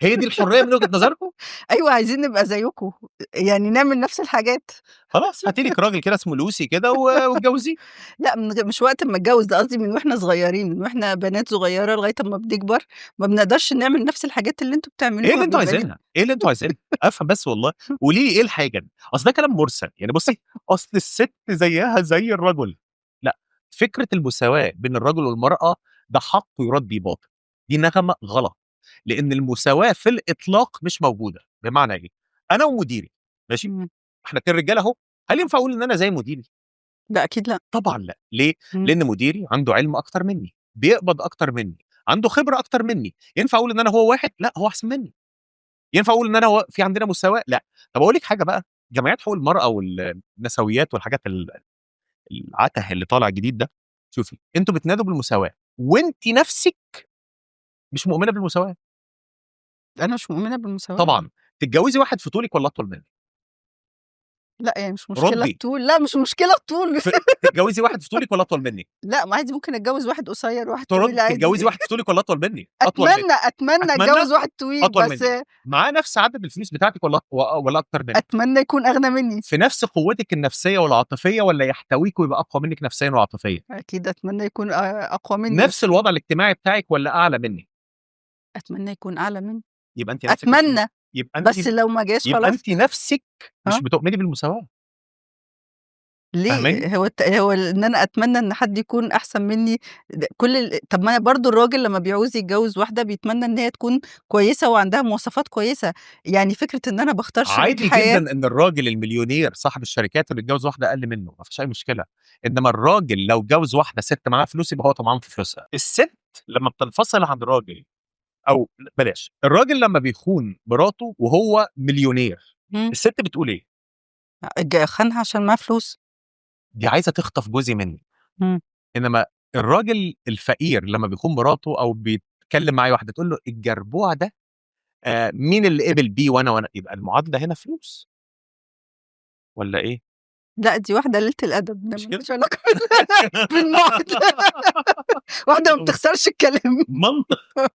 هي دي الحريه من وجهه نظركم؟ ايوه عايزين نبقى زيكم، يعني نعمل نفس الحاجات. خلاص هاتي لك راجل كده اسمه لوسي كده واتجوزيه. لا مش وقت ما اتجوز، ده قصدي من واحنا صغيرين، من واحنا بنات صغيره لغايه اما بنكبر ما بنقدرش نعمل نفس الحاجات اللي انتوا ايه بتعملوها. اللي انتوا بيبقى عايزينها؟ ايه اللي انتوا عايزينها؟ افهم بس والله. قولي لي ايه الحاجه دي؟ اصل ده كلام مرسل يعني. بصي اصل الست زيها زي الرجل. لا، فكره المساواه بين الرجل والمراه ده حق يراد بيه باطل. دي نغمه غلط، لان المساواه في الاطلاق مش موجوده. بمعنى ايه؟ انا ومديري ماشي، احنا اتنين رجاله اهو، هل ينفع اقول ان انا زي مديري؟ لا اكيد لا. طبعا لا. ليه؟ لان مديري عنده علم اكتر مني، بيقبض اكتر مني، عنده خبره اكتر مني. ينفع اقول ان انا هو واحد؟ لا، هو احسن مني. ينفع اقول ان انا في عندنا مساواه؟ لا. طب اقول لك حاجه بقى، جمعيات حقوق المراه والنسويات والحاجات العته اللي طالع جديد ده، شوفي انتوا بتنادوا بالمساواه وانت نفسك مش مؤمنه بالمساواه. انا مش مؤمنه بالمساواه. طبعا تتجوزي واحد في طولك ولا اطول منك؟ لا يعني مش مشكله ردي. الطول، لا مش مشكله الطول. تتجوزي واحد في طولك ولا اطول منك؟ لا ما عادي ممكن اتجوز واحد قصير واحد طويل ترد. عادي. تتجوزي واحد في طولك ولا اطول مني؟ اطول مني. اتمنى اتجوز واحد طويل اطول بس. مني معاه نفس عدد الفلوس بتاعتك ولا اكتر منك؟ اتمنى يكون اغنى مني. في نفس قوتك النفسيه والعاطفيه ولا يحتويك ويبقى اقوى منك نفسيا وعاطفيا؟ اكيد اتمنى يكون اقوى مني. نفس الوضع الاجتماعي بتاعك ولا اعلى مني؟ اتمنى يكون اعلى مني. يبقى انت نفسك اتمنى. يبقى بس انت لو ما جاش يبقى خلاص. انت نفسك مش بتؤمني بالمساواه. ليه؟ فاهماني؟ هو ان انا اتمنى ان حد يكون احسن مني. طب ما برضو الراجل لما بيعوز يتجوز واحده بيتمنى ان هي تكون كويسه وعندها مواصفات كويسه. يعني فكره ان انا بختار شريك عادي حياه. جدا ان الراجل المليونير صاحب الشركات اللي اتجوز واحده اقل منه، ما فيش اي مشكله. انما الراجل لو جوز واحده ست معاها فلوس يبقى هو طمعان في فلوسها. الست لما بتنفصل عن راجل، او بلاش، الراجل لما بيخون مراته وهو مليونير، الست بتقول ايه؟ خانها عشان معاه فلوس. دي عايزه تخطف جوزي مني. انما الراجل الفقير لما بيخون مراته او بيتكلم معايا واحده تقول له الجربوع ده مين اللي قبل بيه وانا يبقى المعادله هنا فلوس ولا ايه؟ لا دي واحده قليله الادب، مش كده؟ مالهاش علاقه بالمعادله. واحده ما بتختارش الكلام.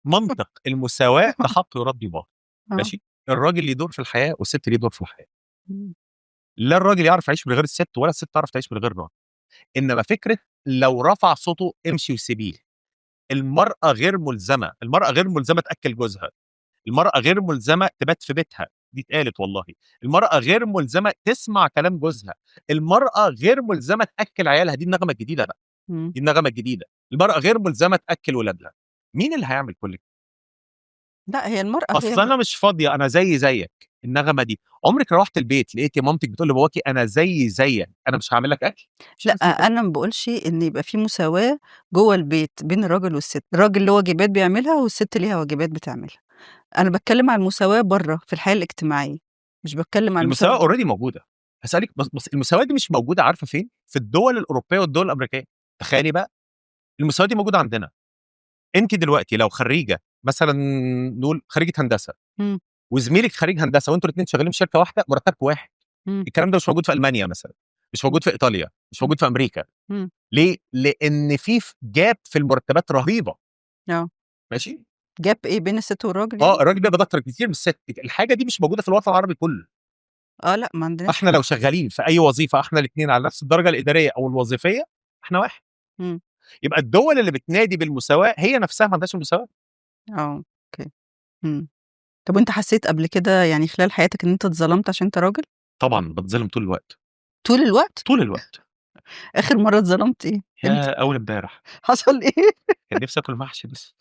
منطق المساواه ده حق يراد بيه باطل. ماشي؟ الراجل ليه دور في الحياه والست ليه دور في الحياه. لا الراجل يعرف يعيش من غير الست ولا الست تعرف تعيش من غير الراجل. انما فكره لو رفع صوته امشي وسيبيه. المراه غير ملزمه تاكل جوزها. المراه غير ملزمه تبات في بيتها، دي اتقالت والله. المراه غير ملزمه تسمع كلام جوزها. المراه غير ملزمه تاكل عيالها، دي النغمه الجديده بقى. دي النغمه الجديده. المراه غير ملزمه تاكل ولادها. مين اللي هيعمل كل كده؟ لا هي المراه اصل انا مش فاضيه، انا زيك. النغمه دي عمرك روحت البيت لقيتي مامتك بتقول لباباكي انا زيك انا مش هعمل لك اكل؟ لا انا ما بقولش ان يبقى في مساواه جوه البيت بين الراجل والست. الراجل له واجبات بيعملها والست ليها واجبات بتعملها. انا بتكلم عن المساواه بره في الحياه الاجتماعيه، مش بتكلم عن المساواه اوريدي موجوده. هسالك بس المساواه دي مش موجوده، عارفه فين؟ في الدول الاوروبيه والدول الامريكيه. تخيلي بقى المساواه دي موجوده عندنا. انت دلوقتي لو خريجه مثلا، نقول خريجه هندسه، وزميلك خريج هندسه وانتوا الاثنين شغالين في شركه واحده، مرتبكم واحد. الكلام ده مش موجود في المانيا مثلا، مش موجود في ايطاليا، مش موجود في امريكا. مم. ليه؟ لان في جاب في المرتبات رهيبه. اه ماشي. جاب ايه بين الست والراجل يعني؟ الراجل بيقبض اكتر كتير من الست. الحاجه دي مش موجوده في الوطن العربي كله. لا ما عندناش احنا كده. لو شغالين في اي وظيفه احنا الاثنين على نفس الدرجه الاداريه او الوظيفيه، احنا واحد. مم. يبقى الدول اللي بتنادي بالمساواه هي نفسها ما عندهاش المساواه. اوكي. مم. طب وانت حسيت قبل كده يعني خلال حياتك ان انت اتظلمت عشان انت راجل؟ طبعا بتظلم طول الوقت. طول الوقت؟ طول الوقت. اخر مره اتظلمت ايه؟ امتى؟ يا اول امبارح حصل ايه؟ كان نفسي اكل محشي بس.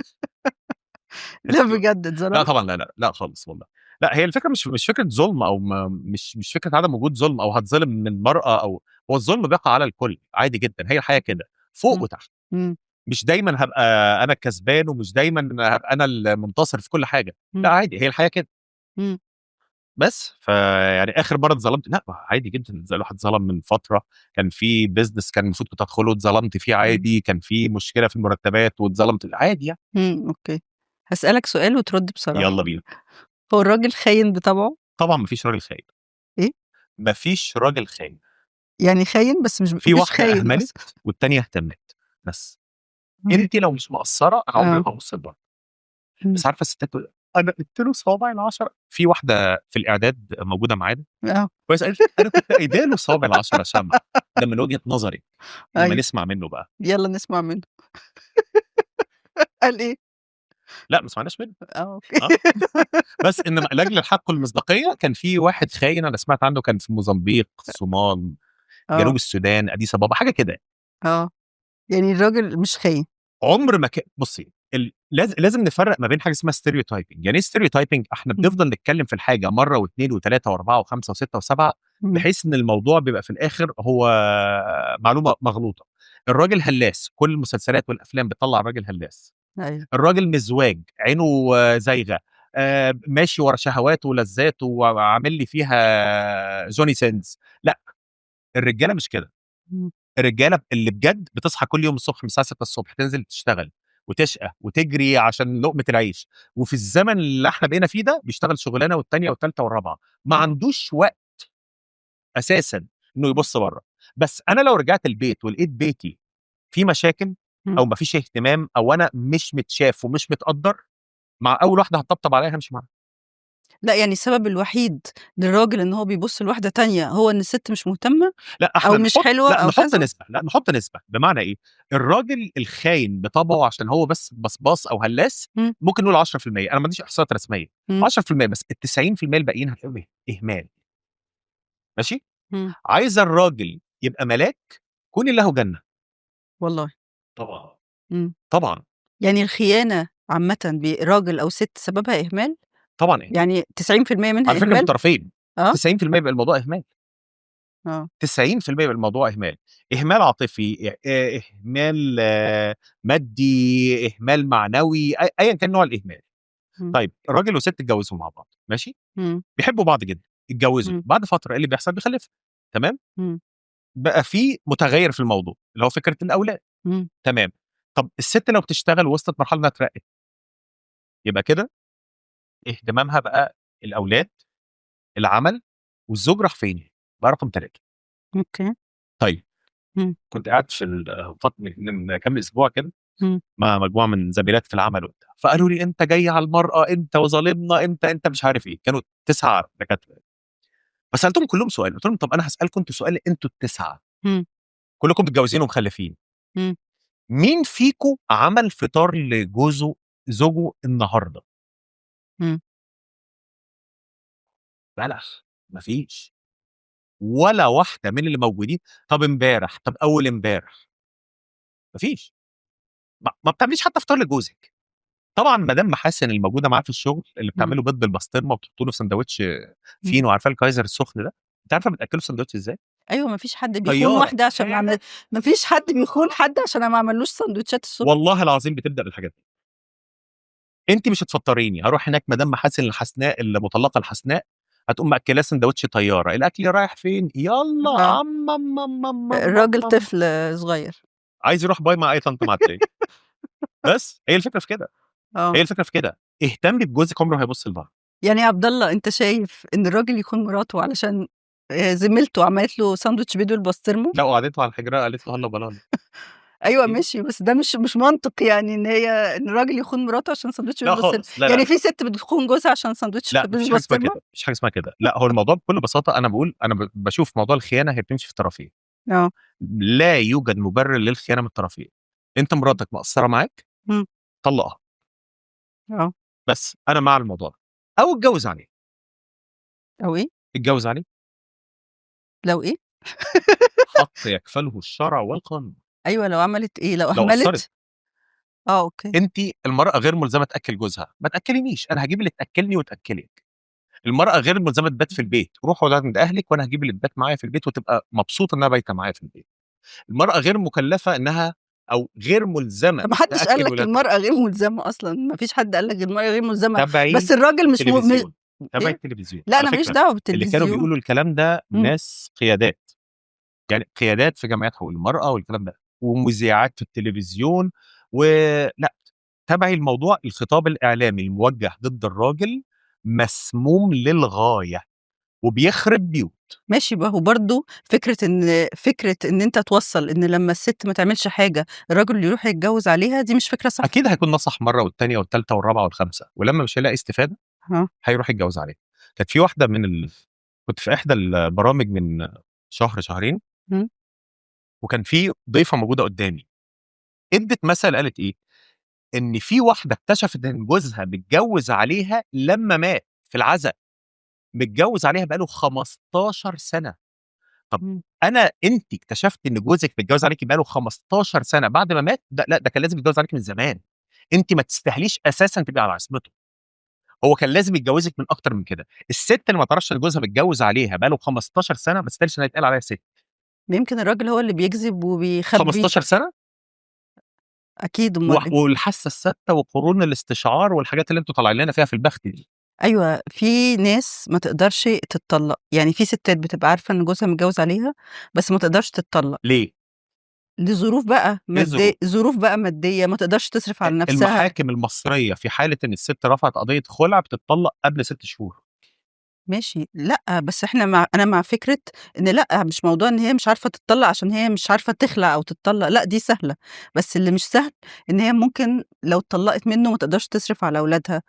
لا بجد لا اتظلمت؟ طبعا، لا لا لا خالص والله. لا، هي الفكره مش فكره ظلم، او مش فكره عدم وجود ظلم او هتظلم من مرأة، او هو الظلم بيقع على الكل عادي جدا. هي الحياه كده فوق مم. وتحت. مم. مش دايما هبقى انا الكسبان، ومش دايما هبقى انا المنتصر في كل حاجه. لا مم. عادي، هي الحياه كده. مم. بس فيعني اخر مره اتظلمت، لا عادي جدا. زي الواحد اتظلم من فتره، كان في بيزنس كان المفروض كنت ادخله اتظلمت فيه عادي، كان في مشكله في المرتبات واتظلمت عادي يعني. اوكي. هسألك سؤال وترد بصراحة. يلا بينا. هو الراجل خاين بطبعه؟ طبعا مفيش راجل خاين. ايه؟ مفيش راجل خاين. يعني خاين بس في مش واحده خاين اهملت مثلا؟ والتانيه اهتمت بس. مم. انت لو مش مقصره انا عمري اه. ما هبص لبره. مم. بس عارفه الستات تقول انا قلت له صوابعي العشره. في واحده في الاعداد موجوده معانا اه. كويس، قالت لي انا كنت قايله له صوابع العشره شمع. ده من وجهه نظري. لما ايوه نسمع منه بقى. يلا نسمع منه. قال ايه؟ لا ما سمعناش منه. اوكي. اه بس انما لاجل الحق والمصداقيه، كان في واحد خاين انا سمعت عنه، كان في موزمبيق، الصومال، جنوب اه. السودان، اديس ابابا، حاجه كده. اه يعني الراجل مش خاين. عمر ما كان. بصي لازم نفرق ما بين حاجه اسمها ستيريوتايبنج. يعني ايه ستيريوتايبنج؟ احنا مم. بنفضل نتكلم في الحاجه مره واثنين وثلاثه واربعه وخمسه وسته وسبعه، مم. بحيث ان الموضوع بيبقى في الاخر هو معلومه مغلوطه. الراجل هلاس، كل المسلسلات والافلام بتطلع الراجل هلاس. ايوه. الراجل مزواج، عينه زايغه، ماشي ورا شهواته ولذاته وعامل لي فيها جوني سينز. لا، الرجاله مش كده. مم. الرجاله اللي بجد بتصحى كل يوم الصبح من الساعه 6 الصبح، تنزل تشتغل وتشقى وتجري عشان لقمه العيش. وفي الزمن اللي احنا بقينا فيه ده بيشتغل شغلانه والتانيه والتالته والرابعه، ما عندوش وقت اساسا انه يبص بره. بس انا لو رجعت البيت ولقيت بيتي في مشاكل، مم. او مفيش اهتمام، او انا مش متشاف ومش متقدر، مع اول واحده هتطبطب عليها همشي معاها. لا يعني السبب الوحيد للراجل ان هو بيبص لواحده تانية هو ان الست مش مهتمة لا او احنا مش نحط حلوة لا او نحط كذا؟ نسبه لا نحط نسبه بمعنى ايه؟ الراجل الخاين بطبعه عشان هو بس بصباص او هلاس، مم. ممكن نقول 10%. انا ما عنديش احصائيات رسميه. مم. 10% بس. ال 90% الباقيين هتلاقيهم اهمال. ماشي. مم. عايز الراجل يبقى ملاك، كوني له جنه. والله. طبعا. مم. طبعا. يعني الخيانة عامة براجل أو ست سببها إهمال؟ طبعا ايه. يعني 90% منها على فكره من إهمال؟ طرفين. آه؟ 90% يبقى الموضوع اهمال. آه. 90% يبقى الموضوع اهمال. اهمال عاطفي، اهمال مادي، اهمال معنوي، ايا كان نوع الاهمال. إمم. طيب راجل وست اتجوزوا مع بعض، ماشي، إمم. بيحبوا بعض جدا، اتجوزوا إمم. بعد فتره، ايه اللي بيحصل؟ بيخلفوا. تمام. إمم. بقى في متغير في الموضوع اللي هو فكره الاولاد. إمم. تمام. طب الست لو بتشتغل ووصلت مرحله انها ترقت، يبقى كده اهتمامها بقى الاولاد، العمل، والزوج راح فين؟ بقى رقم ثلاثه. أوكي. طيب إمم. كنت قاعد في من كام اسبوع كده إمم. مع مجموعه من زميلات في العمل وبتاع، فقالوا لي انت جاي على المراه، انت وظالمنا، انت مش عارف ايه. كانوا 9 دكاتره. فسالتهم كلهم سؤال، قلت لهم طب انا هسالكم انتوا سؤال، انتوا التسعه إمم. كلكم متجوزين ومخلفين، إمم. مين فيكم عمل فطار زوجه النهارده؟ إمم. بلغ. مفيش ولا واحده من اللي موجودين. طب امبارح، طب اول امبارح، مفيش. ما بتعمليش حتى فطار لجوزك. طبعا مدام محاسن الموجوده معاه في الشغل اللي إمم. بتعمله بيض بالبسطرمه وبتحطه له في سندوتش إمم. فينو، عارفه الكايزر السخن ده؟ انت عارفه بتاكله سندوتش ازاي؟ أيوه ما فيش حد بيخون طياره. واحدة عشان ما فيش حد بيخون حد عشان ما عملوش ساندوتشات الصبح. والله العظيم بتبدا بالحاجات دي. انت مش هتفطريني، هروح هناك مدام محاسن الحسناء المطلقه الحسناء هتقوم مأكلاه سندوتش طياره. الاكل رايح فين؟ يلا آه. عم أم أم أم أم الراجل أم أم. طفل صغير. عايز يروح باي مع اي طنط معديه. بس هي الفكره في كده. آه. هي الفكره في كده. اهتمي بجوزك، عمره ما هيبص لبره. يعني يا عبد الله أنت شايف إن الراجل يخون مراته علشان زميلته عملت له ساندوتش بيض بالبسطرمه. لا وقعدته على الحجره قالت له هلا بلاله. ايوه إيه ده؟ ماشي، بس ده مش منطق يعني ان الراجل يخون مراته عشان ساندوتش بيض لا بالبسطرمه. خالص، لا لا يعني لا في ست بتخون جوزها عشان ساندوتش لا، بيض مفيش حاجه اسمها بالبسطرمه. كده، مفيش حاجه اسمها كده. لا هو الموضوع بكل بساطه، انا بقول انا بشوف موضوع الخيانه هي بتمشي في طرفين. اه. لا يوجد مبرر للخيانه من الطرفين. انت مراتك مقصره معاك، مم. طلقها. اه. بس انا مع الموضوع ده. او اتجوز عليه. او ايه؟ اتجوز عليه. لو ايه؟ حق يكفله الشرع والقانون. ايوه لو عملت ايه؟ لو لو قصرت، اهملت. اه اوكي. انت المراه غير ملزمه تاكل جوزها، ما تاكلنيش، انا هجيب اللي تاكلني وتاكلك. المراه غير ملزمه تبات في البيت، روح اقعد عند اهلك وانا هجيب اللي تبات معايا في البيت وتبقى مبسوطه انها بايته معايا في البيت. المراه غير مكلفه انها او غير ملزمه ما حدش قال تاكل لك ولادها. المرأة غير ملزمة أصلا، ما فيش حد قال لك المرأة غير ملزمة. تابعي بس الراجل مش التلفزيون، تابعي إيه؟ التلفزيون لا على أنا ماليش فكره. دعوة اللي كانوا بالتلفزيون. بيقولوا الكلام ده مم. ناس قيادات، يعني قيادات في جمعيات حقوق المرأة والكلام ده، ومذيعات في التلفزيون. ولا تابعي الموضوع، الخطاب الإعلامي الموجه ضد الراجل مسموم للغاية وبيخرب بيوت. ماشي، ما هو برضه فكرة إن أنت توصل إن لما الست ما تعملش حاجة الراجل اللي يروح يتجوز عليها، دي مش فكرة صح. أكيد هيكون نصح مرة والتانية والتالتة والرابعة والخامسة، ولما مش هيلاقي استفادة ها. هيروح يتجوز عليها. كانت في واحدة كنت في إحدى البرامج من شهر شهرين، مم. وكان في ضيفة موجودة قدامي، ادت مثل قالت إيه؟ إن في واحدة اكتشفت إن جوزها متجوز عليها لما مات في العزاء، متجوز عليها بقاله 15 سنة. طب مم. أنتِ اكتشفتِ إن جوزِك متجوز عليكِ بقاله 15 سنة بعد ما مات، لأ ده كان لازم يتجوز عليكِ من زمان. أنتِ ما تستاهليش أساسًا تبقي على عصمته. هو كان لازم يتجوزِك من أكتر من كده. الست اللي ما تعرفش إن جوزها متجوز عليها بقاله 15 سنة ما تستاهلش إنها يتقال عليها ست. يمكن الراجل هو اللي بيكذب وبيخبي. 15 سنة أكيد، أمال إيه؟ والحاسة السادسة وقرون الاستشعار والحاجات اللي أنتم طالعين لنا فيها في البخت دي. أيوه، في ناس ما تقدرش تتطلق، يعني في ستات بتبقى عارفة إن جوزها متجوز عليها بس ما تقدرش تتطلق. ليه؟ لظروف بقى إيه الظروف؟ ظروف بقى مادية، ما تقدرش تصرف على نفسها. المحاكم المصرية في حالة إن الست رفعت قضية خلع بتطلق قبل 6 شهور. ماشي، لأ، بس أنا مع فكرة إن لأ، مش موضوع إن هي مش عارفة تتطلّق عشان هي مش عارفة تخلع أو تتطلّق، لأ دي سهلة. بس اللي مش سهل إن هي ممكن لو اتطلّقت منّه ما تقدرش تصرف على أولادها،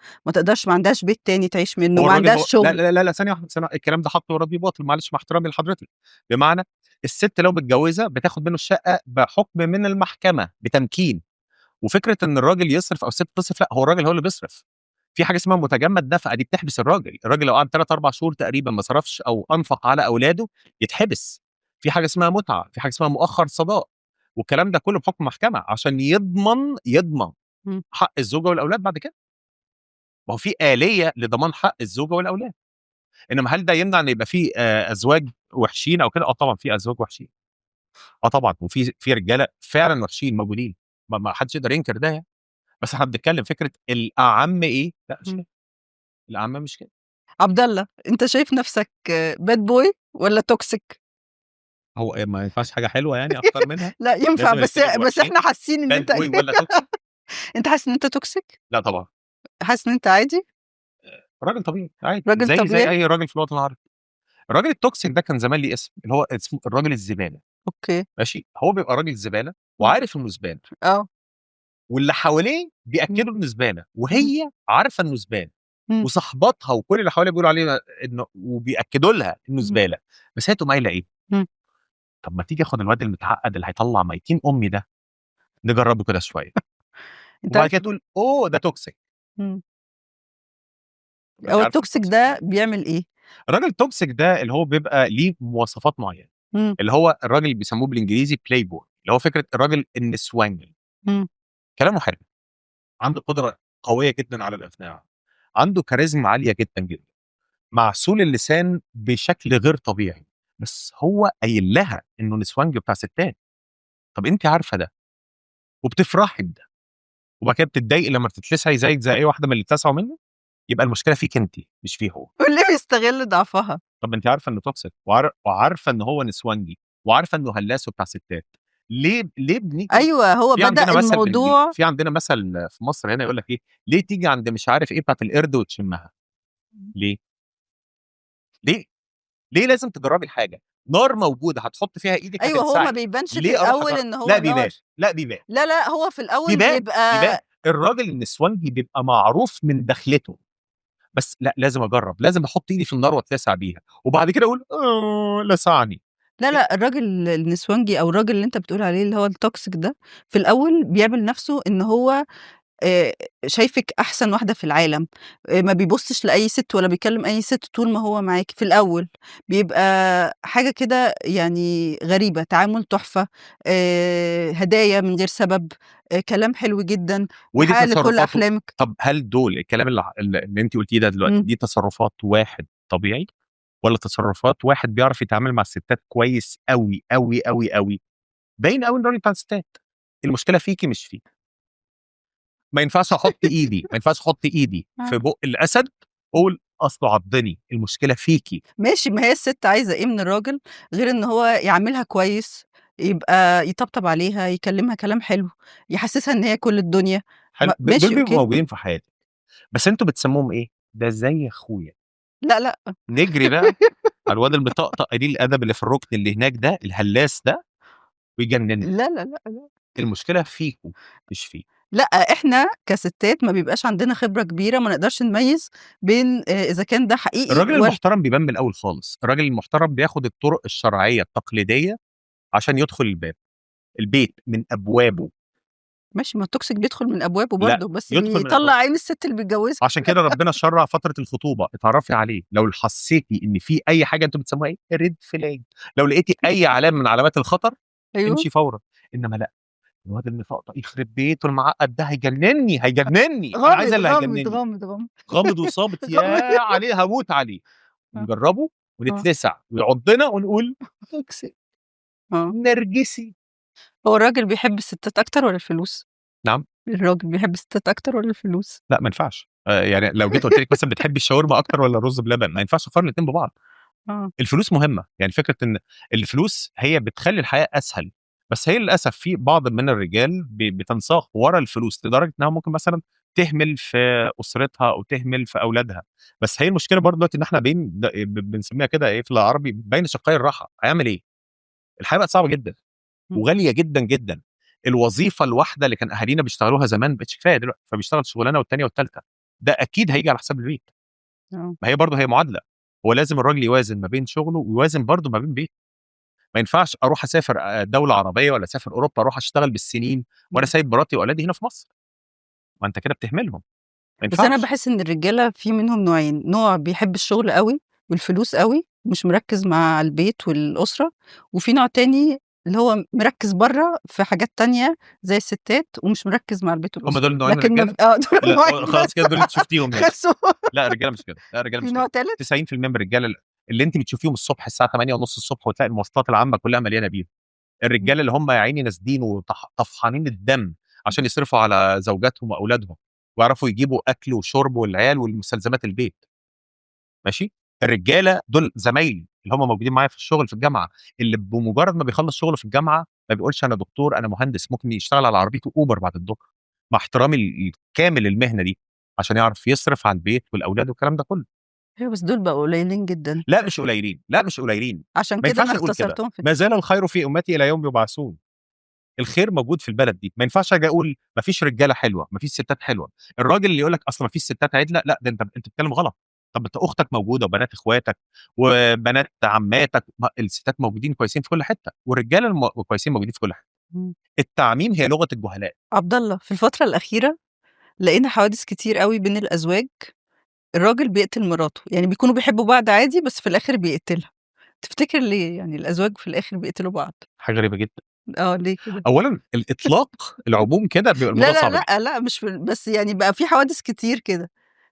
ما عندهاش بيت تاني تعيش منّه، هو ما الراجل عندهاش هو لا، شغل. لا، لا، لا، ثانية واحدة، ثانية واحدة، الكلام ده حق ورد باطل، معلش مع احترامي لحضرتك. بمعنى الست لو متجوزة بتاخد منه الشقة بحكم من المحكمة بتمكين، وفكرة إن الراجل يصرف أو الست تصرف، لأ هو الراجل هو اللي بيصرف. في حاجة اسمها متجمد نفقة، دي بتحبس الراجل. الراجل لو قعد 3 4 شهور تقريبا ما صرفش أو أنفق على أولاده يتحبس. في حاجة اسمها متعة، في حاجة اسمها مؤخر صداق، والكلام ده كله بحكم محكمة عشان يضمن إمم. حق الزوجة والأولاد بعد كده. ما هو في آلية لضمان حق الزوجة والأولاد. إنما هل ده يمنع إن يبقى في أزواج وحشين أو كده؟ طبعًا في أزواج وحشين. طبعًا، وفي رجالة فعلًا وحشين موجودين، ما حدش يقدر ينكر ده يعني. بس إحنا بنتكلم فكرة الأعم إيه؟ لأ مش إمم. كده، الأعم مش كده. عبد الله، أنت شايف نَفْسك bad boy والّا toxic؟ هو ما ينفعش حاجة حلوة يعني أختار منها؟ لأ ينفع، لازم بس الاتنين يبقوا بس وحشين؟ إحنا حاسين إن bad أنت boy والّا toxic؟ أنت حاسس إن أنت toxic؟ لأ طبعًا. حاسس إن أنت عادي؟ راجل طبيعي عادي، راجل زي طبيعي؟ أي راجل في الوطن العربي. الراجل الtoxic ده كان زمان ليه اسم، اللي هو اسمه الراجل الزبالة. أوكي. ماشي؟ هو بيبقى راجل زبالة إمم. وعارف إنه زبالة، آه. واللي حواليه إمم. بيأكدوا إنه زبالة، إمم. وهي عارفة إنه زبالة. إمم. وصاحباتها وكل اللي حواليها بيقولوا عليه إنه وبيأكدوا لها إنه إمم. زبالة. بس هي تقوم قايلة إيه؟ إمم. طب ما تيجي آخد الواد المتعقد اللي هيطلّع ميتين أمي ده، نجرّبه كده شوية، أنت وبعد عارف. كده تقول أوه ده toxic. إمم. ما أنتِ هو عارفة الtoxic الtoxic ده يعني. بيعمل إيه؟ الراجل الtoxic ده اللي هو بيبقى ليه مواصفات معيّنة، إمم. اللي هو الراجل اللي بيسموه بالإنجليزي playboy، اللي هو فكرة الراجل النسوانجي. إمم. كلامه حلو، عنده قدرة قوية جدًا على الإقناع، عنده كاريزما عالية جدًا، جدًا. معسول اللسان بشكل غير طبيعي، بس هو قايل لها إنه نسوانجي بتاع ستات. طب أنتِ عارفة ده وبتفرحي بده، وبعد كده بتتضايقي لمّا بتتلسعي زيِّك زي أي واحدة من اللي اتلسعوا منه، يبقى المشكلة فيكِ أنتِ مش فيه هو. واللي بيستغل ضعفها. طب ما أنتِ عارفة إنه toxic وعارفة إن هو نسوانجي وعارفة إنه هلاس وبتاع ستات، ليه بنيجي أيوه، هو بدأ الموضوع. في عندنا مثل في مصر هنا يقول لك إيه، ليه تيجي عند مش عارف إيه بتاعة القرد وتشمها؟ ليه؟ ليه؟ ليه لازم تجربي الحاجه؟ نار موجوده هتحط فيها ايدك ايوه هو ما هتلسعي، بيبانش في ليه اروح الاول ان هو لا نار. بيبان، لا بيبان، لا هو في الاول بيبان بيبقى الراجل النسوانجي بيبقى معروف من دخلته، بس لا لازم اجرب، لازم احط ايدي في النار واتلسع بيها وبعد كده اقول لسعني. لا الراجل النسوانجي او الراجل اللي انت بتقول عليه اللي هو التوكسيك ده في الاول بيعمل نفسه ان هو آآ شايفِك أحسن واحدة في العالم، ما بيبُصّش لأي سِت ولا بيكلّم أي سِت طول ما هو معاكِ، في الأول بيبقى حاجة كده يعني غريبة، تعامل تحفة، هدايا من غير سبب، كلام حلو جدًا، ودي بيحقق لِك كل تصرفاته. أحلامِك. طب هل دول الكلام اللي انت قلتيه ده دلوقتي إمم. دي تصرفات واحد طبيعي ولا تصرفات واحد بيعرف يتعامل مع الستات كويس قوي قوي قوي قوي؟ باين قوي الراجل بتاع الستات، المشكله فيكي مش فيه. ما ينفعش احط ايدي آه. في بق الاسد اقول اصله عضني، المشكله فيكي. ماشي، ما هي السِت عايزة إيه من الراجل غير إن هو يعاملها كويس، يبقى يطبطب عليها، يكلّمها كلام حلو، يحسّسها إن هي كل الدنيا، حلو، دول ماشي بيبقوا أوكي. موجودين في حياتك، بس انتوا بتسموهم ايه؟ ده زي اخويا. لأ. نجري بقى على الواد المطقطق قليل الادب اللي في الركن اللي هناك ده الهلاس ده ويجنني. لا. المشكله فيكوا مش فيه. لأ، إحنا كستات ما بيبقاش عندنا خبرة كبيرة، ما نقدرش نميّز بين إذا كان ده حقيقي الراجل المحترم بيبان من الاول خالص، الراجل المحترم بياخد الطرق الشرعيه التقليديه عشان يدخل البيت من ابوابه. ماشي، ما الtoxic بيدخل من أبوابه لا برضه، بس يدخل من بيطلّع ابوابه، عين الست اللي بيتجوزها. عشان كده ربنا شرع فتره الخطوبه اتعرفي عليه، لو حسيتي ان في اي حاجه انتوا بتسموها ايه ريد فلاج، لو لقيتي اي علامه من علامات الخطر أيوه، امشي فورا. انما لا، الواد المطقطق يخرب بيته المعقد ده هيجنني انا عايز غامض، اللي غامض، هيجنني. غامض، غامض. غامض وصابت يا عليه هموت عليه. آه، نجربه آه، ونتلسع ويعضنا ونقول توكسيك آه. نرجسي. هو الراجل بيحب الستات أكتر والّا الفلوس؟ نعم. الراجل بيحب الستات أكتر والّا الفلوس؟ لا ما ينفعش، يعني لو جيت قلت لك مثلا بتحبي الشاورما اكتر ولا الرز بلبن، ما ينفعش اقارن الاثنين ببعض. آه. الفلوس مهمه، يعني فكره ان الفلوس هي بتخلي الحياه اسهل، بس هي للاسف في بعض من الرجال بتنساق ورا الفلوس لدرجه انها ممكن مثلا تهمل في اسرتها او تهمل في اولادها. بس هي المشكله برضه دلوقتي ان احنا بنسميها كده ايه في العربي بين شقي الراحه، هيعمل ايه؟ الحياه بقت صعبه جدا إمم. وغاليه جدا جدا. الوظيفه الواحده اللي كان اهالينا بيشتغلوها زمان ما بقتش كفايه دلوقتي، فبيشتغل شغلانه والتانيه والتالته، ده اكيد هيجي على حساب البيت. آه. ما هي برضه هي معادله، هو لازم الراجل يوازن ما بين شغله ويوازن برضه ما بين بيته. ما ينفعش اروح اسافر دوله عربيه ولا اسافر اوروبا اروح اشتغل بالسنين وانا إمم. سايب مراتي واولادي هنا في مصر، ما انت كده بتهملهم، ما بس أنا ينفعش. باحس إن الرجالة في منهم نوعين، نوع بيحب الشغل أوي والفلوس أوي، ومش مركّز مع البيت والأسرة، وفي نوع تاني اللي هو مركّز برّه في حاجات تانية زي الستات، ومش مركّز مع البيت هم والأسرة، دول النوعين من لكن الرجاله؟ دول لا النوعين دول خلاص كده دول انت شفتيهم يعني. خلصوا. لا الرجاله مش كده، لا الرجاله في مش نوع كده. تالت؟ 90% من الرجاله اللي انت بتشوفيهم الصبح الساعه 8:30 الصبح وتلاقي المواصلات العامه كلها مليانه بيهم، إمم. الرجاله اللي هم يا عيني نازلين وطفحانين الدم عشان يصرفوا على زوجاتهم واولادهم ويعرفوا يجيبوا اكل وشرب والعيال والمستلزمات البيت. ماشي. الرجاله دول زمايلي اللي هم موجودين معايا في الشغل في الجامعه، اللي بمجرد ما بيخلص شغله في الجامعه ما بيقولش انا دكتور انا مهندس، ممكن يشتغل على عربيته اوبر بعد الظهر، مع احترامي الكامل للمهنه دي، عشان يعرف يصرف على البيت والاولاد والكلام ده كله. أيوه بس دول بقوا قليلين جدًا، لا مش قليلين، لا مش قليلين. عشان ما كده أنا ينفعش نقول كده، اختصرتهم في ما زال الخير في امتي الى يوم يبعثون. الخير موجود في البلد دي، ما ينفعش اجي اقول ما فيش رجاله حلوه، ما فيش ستات حلوه. الراجل اللي يقول لك اصل ما فيش ستات عدله، لا ده انت بتتكلم غلط. طب انت اختك موجوده وبنات اخواتك وبنات عماتك، الستات موجودين كويسين في كل حته والرجاله كويسين موجودين في كل حته. إمم. التعميم هي لغه الجهلاء. عبد الله في الفترة الأخيرة لقينا حوادث كتير أوي بين الأزواج، الراجل بيقتل مراته، يعني بيكونوا بيحبوا بعض عادي بس في الآخر بيقتلها، تفتكر ليه يعني الأزواج في الآخر بيقتلوا بعض؟ حاجه غريبه جدا. ليه كده؟ اولا الاطلاق العموم كده بيبقى الموضوع صعب جدا. لأ، مش بس يعني بقى في حوادث كتير كده،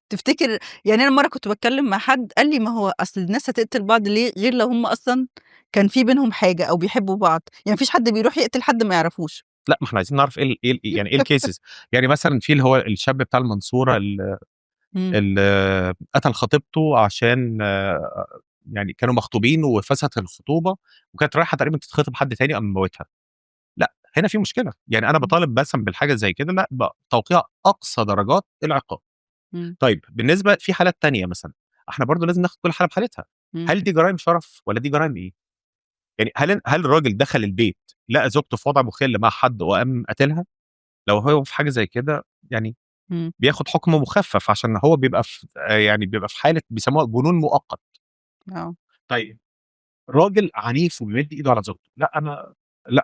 تفتكر يعني أنا مرّة كنت باتكلم مع حد قال لي: "ما هو أصل الناس هتقتل بعض ليه غير لو هم أصلًا كان في بينهم حاجة أو بيحبوا بعض، يعني ما فيش حد بيروح يقتل حد ما يعرفوش." لا ما احنا عايزين نعرف يعني ايه الكيسز. يعني مثلا في اللي هو الشاب بتاع المنصوره إمم. اللي قتل خطيبته عشان يعني كانوا مخطوبين وفسخت الخطوبة وكانت رايحة تقريبًا تتخطب حد تاني قام مموتها. لأ، هنا في مشكلة، يعني أنا إمم. باطالب مثلًا بالحاجة زي كده لأ، توقيع أقصى درجات العقاب. إمم. طيب بالنسبة في حالات تانية مثلًا، إحنا برضه لازم ناخد كل حالة بحالتها. إمم. هل دي جرائم شرف ولا دي جرائم ايه؟ يعني هل الراجل دخل البيت لقى زوجته في وضع مخل مع حد وقام قتلها؟ لو هو في حاجه زي كده يعني إمم. بياخد حكم مخفف، عشان هو بيبقى في يعني بيبقى في حاله بيسموها جنون مؤقت. آه. طيب راجل عنيف وبيمد ايده على زوجته، لا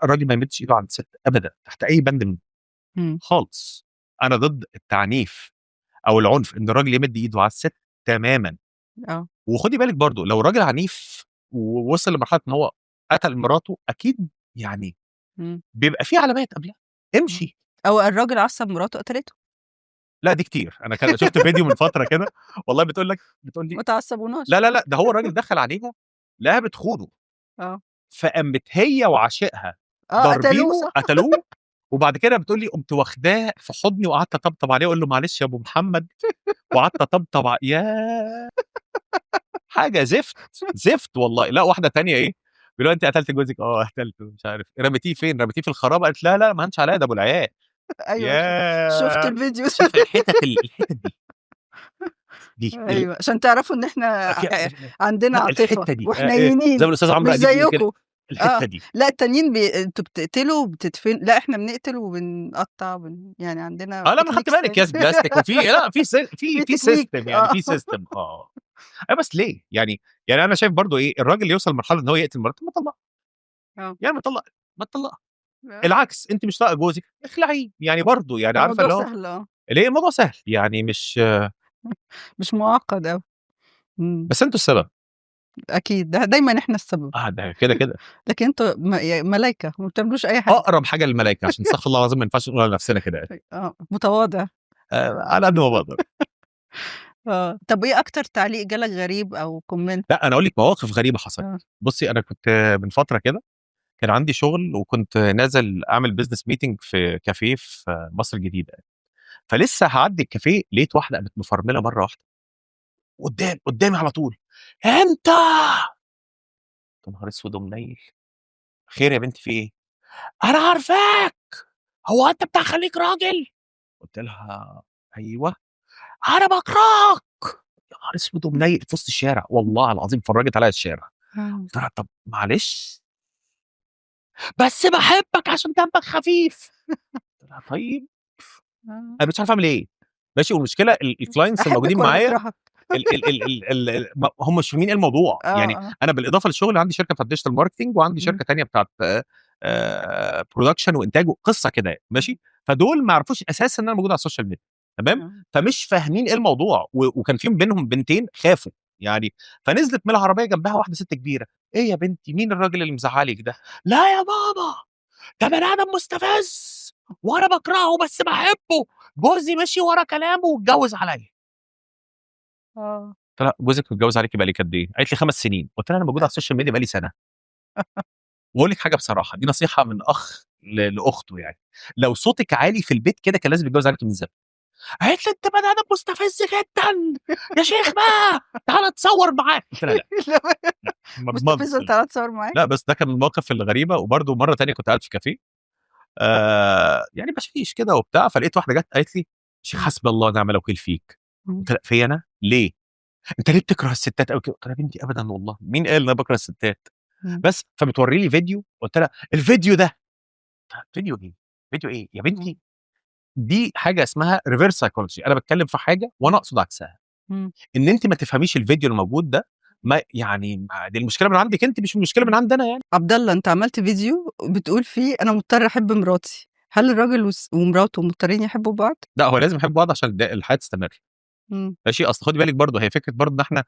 الراجل ما يمدش ايده على الست ابدا تحت اي بند إمم. خالص. انا ضد التعنيف او العنف ان الراجل يمد ايده على الست تماما. آه. وخدي بالك برضو لو راجل عنيف ووصل لمرحله ان هو قتل مراته، اكيد يعني إمم. بيبقى في علامات قبلها. إمم. امشي. أو الراجل عصّب مراته قتلته. لا دي كتير، انا شفت فيديو من فتره كده، والله بتقول ما لي تعصّبوناش. لا ده هو الراجل دخل عليها لقاها بتخونه، آه. فقامت هي وعشيقها آه، ضاربينه قتلوه. قتلوه. وبعد كده بتقول لي قمت واخداه في حضني وقعدت اطبطب عليه واقول له معلش يا ابو محمد، وقعدت اطبطب ياه حاجه زفت زفت والله. لا واحده تانية ايه، بيقول لها انت قتلت جوزك؟ اه قتلته. مش عارف رميتيه فين، رميتيه في الخرابه؟ قالت لا ما هنش عليا ده ابو العيال. أيوه، شُفت ياه الفيديو ده. شوف الحتت دي أيوه، عشان تعرفوا إن إحنا في عندنا لأ عاطفة الحتّة دي زي ما وحنيّنين، الأستاذ عمرو مش أديب بيقول كده، زيّكم. الحتّة آه. دي. لأ التانيين أنتم بتقتلوا لأ إحنا بنقتل وبنقطّع يعني عندنا لأ ما أنا خدت techniques بالِك تانية. ياس بلاستيك وفي لأ في في تكنيك. system يعني في system بس ليه؟ يعني أنا شايف برضه إيه، الراجل يوصل لمرحلة إن هو يقتل مراته، ما تطلّقها، آه. يعني ما تطلّقها. آه. العكس أنتِ مش طايقة جوزِك، اخلعيه، يعني برضه يعني عارفة الموضوع اللي هو سهل. ليه الموضوع سهل، يعني مش مش مُعقّد أوي. إمم. بس أنتم السبب. أكيد، ده دايمًا إحنا السبب. ده كده. لكن أنتم ملايكة وما بتعملوش أي حاجة. أقرب حاجة للملايكة، عشان استغفر الله العظيم ما ينفعش نقول على نفسنا كده يعني. متواضع. على قد ما باقدر. آه. طب إيه أكتر تعليق جالك غريب أو comment؟ لأ أنا أقول لِك مواقف غريبة حصلت. آه. بُصّي أنا كنت من فترة كده كان عندي شغل وكنت نازل أعمل business meeting في كافيه في مصر الجديدة يعني. فلسه هاعدّي الكافيه لقيت واحدة قامت مفرملة مرّة واحدة قدّامي على طول، أنت! يا نهار أسود ومنيل، خير يا بنتي في إيه؟ أنا عارفاك، هو أنت بتاع خليك راجل؟ قُلت لها أيوه، أنا باكرهك. يا نهار أسود ومنيل في وسط الشارع، والله العظيم فرّجت عليّا الشارع. آه. قُلت لها طب معلش، بس باحبك عشان دمك خفيف. قُلت لها طيب. آه. أنا مش عارف أعمل إيه، ماشي. والمشكلة الclients أحبِّك الموجودين والّا معايا باكرهك؟ هم مش فاهمين إيه الموضوع. آه. يعني آه. أنا بالإضافة للشغل عندي شركة بتاعة digital marketing وعندي إمم. شركة تانية بتاعة production وإنتاج وقصة كده يعني، ماشي. فدول ما يعرفوش أساسًا إن أنا موجود على السوشيال ميديا، تمام. آه. فمش فاهمين إيه الموضوع وكان في بينهم بنتين خافوا يعني. فنزلت من العربية جنبها واحدة ست كبيرة، إيه يا بنتي مين الراجل اللي مزعّلِك ده؟ لا يا ماما ده بني آدم مستفز وأنا باكرهه بس باحبه، جوزي مشي ورا كلامه واتجوّز عليّا. آه. قُلت لها: "جوزِك متجوّز عليكِ بقى لِك قد إيه؟" قالت لي: "5 سنين." قُلت لها: "أنا موجودة على السوشيال ميديا بقى لي سَنة." وأقول لِك حاجة بصراحة، دي نصيحة من أخ لأخته يعني، لو صوتِك عالي في البيت كده كان لازم يتجوّز عليكِ من زمان. قالت لي: "أنت بني آدم مستفز جدًا، يا شيخ بقى تعالَ اتصوّر معايا." قُلت لها: "لأ، لأ." ما اضمنش مستفزة تعالَ اتصور معاك؟ لأ، بس ده كان من المواقف الغريبة. وبرضه مرّة تانية كنت قاعد في كافيه يعني باشيش كده وبتاع، فلقيت واحدة جات قالت لي: "شيخ إمم. حسبي الله ونعم الوكيل فيك." إمم. قُلت لها: "فيّا أنا؟ ليه؟ أنت ليه بتكره الستات أوي كده؟" قُلت لها: "يا بنتي أبدًا والله، مين قال إن أنا باكره الستات؟" إمم. بس، فبتورّي لي فيديو، قُلت لها: "الفيديو ده." قُلت لها: "فيديو إيه؟ فيديو إيه؟ يا إمم. بنتي دي حاجة اسمها reverse psychology، أنا باتكلّم في حاجة وأنا أقصد عكسها، إمم. إن أنتِ ما تفهميش الفيديو الموجود ده ما يعني ما دي المشكلة من عندِك أنتِ مش المشكلة من إمم. عندي أنا يعني." عبد الله أنت عملت فيديو بتقول فيه أنا مضطر أحب مراتي، هل الراجل ومراته مضطرين يحبوا بعض؟ لأ، هو لازم يحبوا بعض عشان الحياة تستمر. إمم. ماشي، أصل خدي بالِك برضه هي فكرة برضه إن إحنا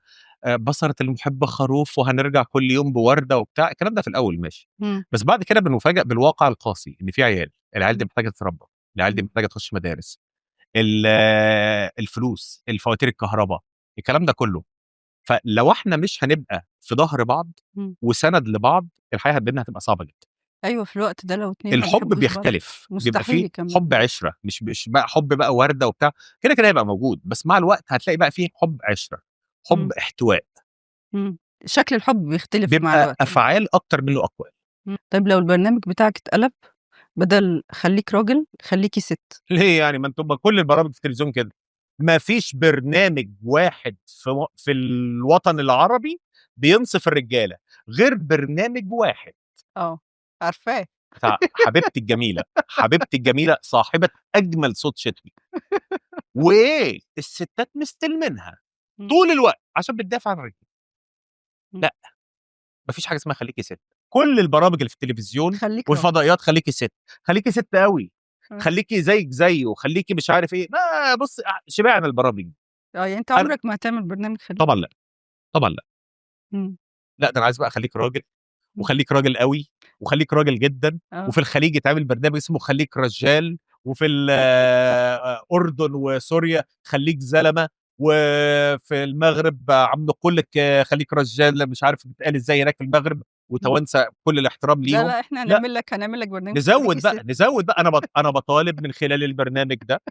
بصرة المحب خروف وهنرجع كل يوم بوردة وبتاع، الكلام ده في الأول ماشي. إمم. بس بعد كده بنُفاجأ بالواقع القاسي، إن في عيال، العيال دي إمم. محتاجة تتربى، العيال دي إمم. محتاجة تخش مدارس، الفلوس، الفواتير الكهربا، الكلام ده كله. فلو إحنا مش هنبقى في ضهر بعض إمم. وسَنَد لبعض، الحياة بيننا هتبقى صعبة جدًا. أيوه في الوقت ده لو اتنين ما الحب بيحبوش بعض بيختلف، بيبقى مستحيل في حب يكمّلوا. عِشرة، مش بقى حب بقى وردة وبتاع، كده هيبقى موجود، بس مع الوقت هتلاقي بقى في حب عِشرة، إمم. حب احتواء، إمم. شكل الحب بيختلف مع بيبقى الوقت. أفعال أكتر منه أقوال. إمم. طيب لو البرنامج بتاعك اتقلب بدل خلّيك راجل خلّيكِ ست. ليه يعني؟ ما كل البرامج في التلفزيون كده، ما فيش برنامج واحد في الوطن العربي بينصف الرجاله غير برنامج واحد عارفاه. بتاع حبيبتي الجميله، حبيبتي الجميله صاحبه اجمل صوت شتوي، وايه الستات مستلمينها طول الوقت عشان بتدافع عن الرجاله. لا، مفيش حاجه اسمها خليكي ست. كل البرامج اللي في التلفزيون والفضائيات خليكي ست، خليكي ست قوي، خليكي زيك زيه، خليكي مش عارف ايه. ما بص، شبعنا البرامج دي. يعني انت عمرك ما هتعمل برنامج خليكي؟ طبعا لا، طبعا لا. لا، ده انا عايز بقى خليك راجل، وخليك راجل قوي، وخليك راجل جدا. وفي الخليج يتعمل برنامج اسمه خليك رجال، وفي الاردن وسوريا خليك زلمه، وفي المغرب عم نقول لك خليك رجال، مش عارف بتقال ازاي هناك في المغرب، وتوانسه كل الاحترام ليهم. لا احنا هنعمل لك برنامج نزود بقى انا بطالب من خلال البرنامج ده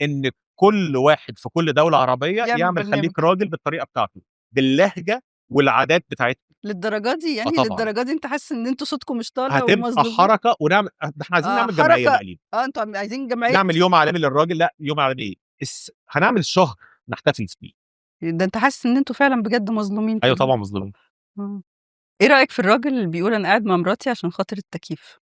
ان كل واحد في كل دوله عربيه يعمل خليك راجل بالطريقه بتاعته، باللهجه والعادات بتاعتهم. للدرجه دي يعني؟ للدرجه دي انت حاسس ان انتوا صوتكم مش طالع هتبقى حركه ونعمل. احنا عايزين نعمل جمعيه بقى لينا. انتوا عايزين جمعيه نعمل يوم عالمي للراجل. لا، يوم عالمي ايه؟ هنعمل شهر نحتفل فيه. ده انت حاسس ان انتوا فعلا بجد مظلومين؟ ايوه طبعا مظلومين. ايه رايك في الراجل اللي بيقول انا قاعد مع مراتي عشان خاطر التكييف؟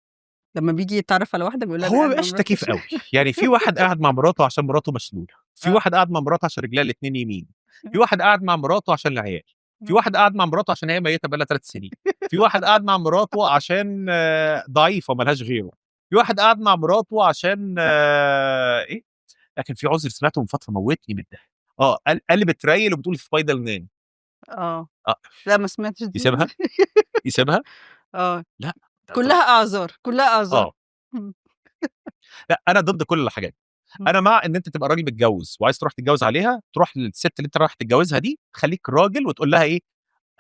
لما بيجي يتعرف على واحده بيقول لها هو ما بقاش تكييف قوي. يعني في واحد قاعد مع مراته عشان مراته مشلوله، في واحد قاعد مع مراته عشان رجلها الاثنين يمين، في واحد قاعد مع مراته عشان العيال، في واحد قاعد مع مراته عشان هي ميته بقالها 3 سنين، في واحد قاعد مع مراته عشان ضعيفه ملهاش غيره، في واحد قاعد مع مراته عشان ايه. لكن في عذر سمعته من فتره موتني من الضحك. قال بتريل وبتقول سبايدر مان. لا ما سمعتش دي. يسيبها لا، كلها اعذار، كلها اعذار. لا، انا ضد كل الحاجات. انا مع ان انت تبقى راجل متجوز وعايز تروح تتجوز عليها، تروح للست اللي انت رايح تتجوزها دي، خليك راجل وتقول لها ايه،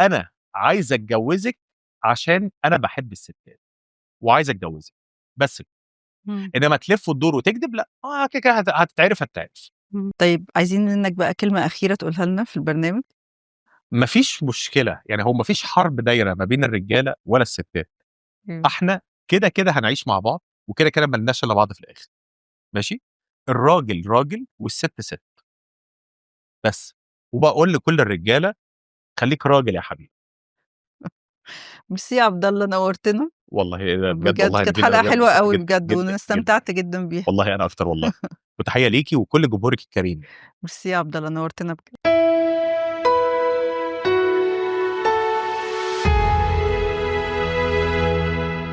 انا عايز اتجوزك عشان انا بحب الستات وعايز اتجوزك بس. انما تلف وتدور وتكذب، لا، كده هتتعرف. طيب عايزين منك بقى كلمه اخيره تقولها لنا في البرنامج. مفيش مشكله، يعني هو مفيش حرب دايره ما بين الرجاله ولا الستات. احنا كده كده هنعيش مع بعض، وكده كده ملناش الا بعض في الاخر. ماشي، الراجل راجل والست ست بس. وبقول لكل الرجاله خليك راجل يا حبيبي. ميرسي يا عبد الله، نورتنا والله بجد. والله كانت حلقه حلوه قوي بجد، وانا استمتعت جدا بيها. والله انا اكتر والله. وتحيه ليكي وكل جمهورك الكريم. ميرسي يا عبد الله، نورتنا بجد.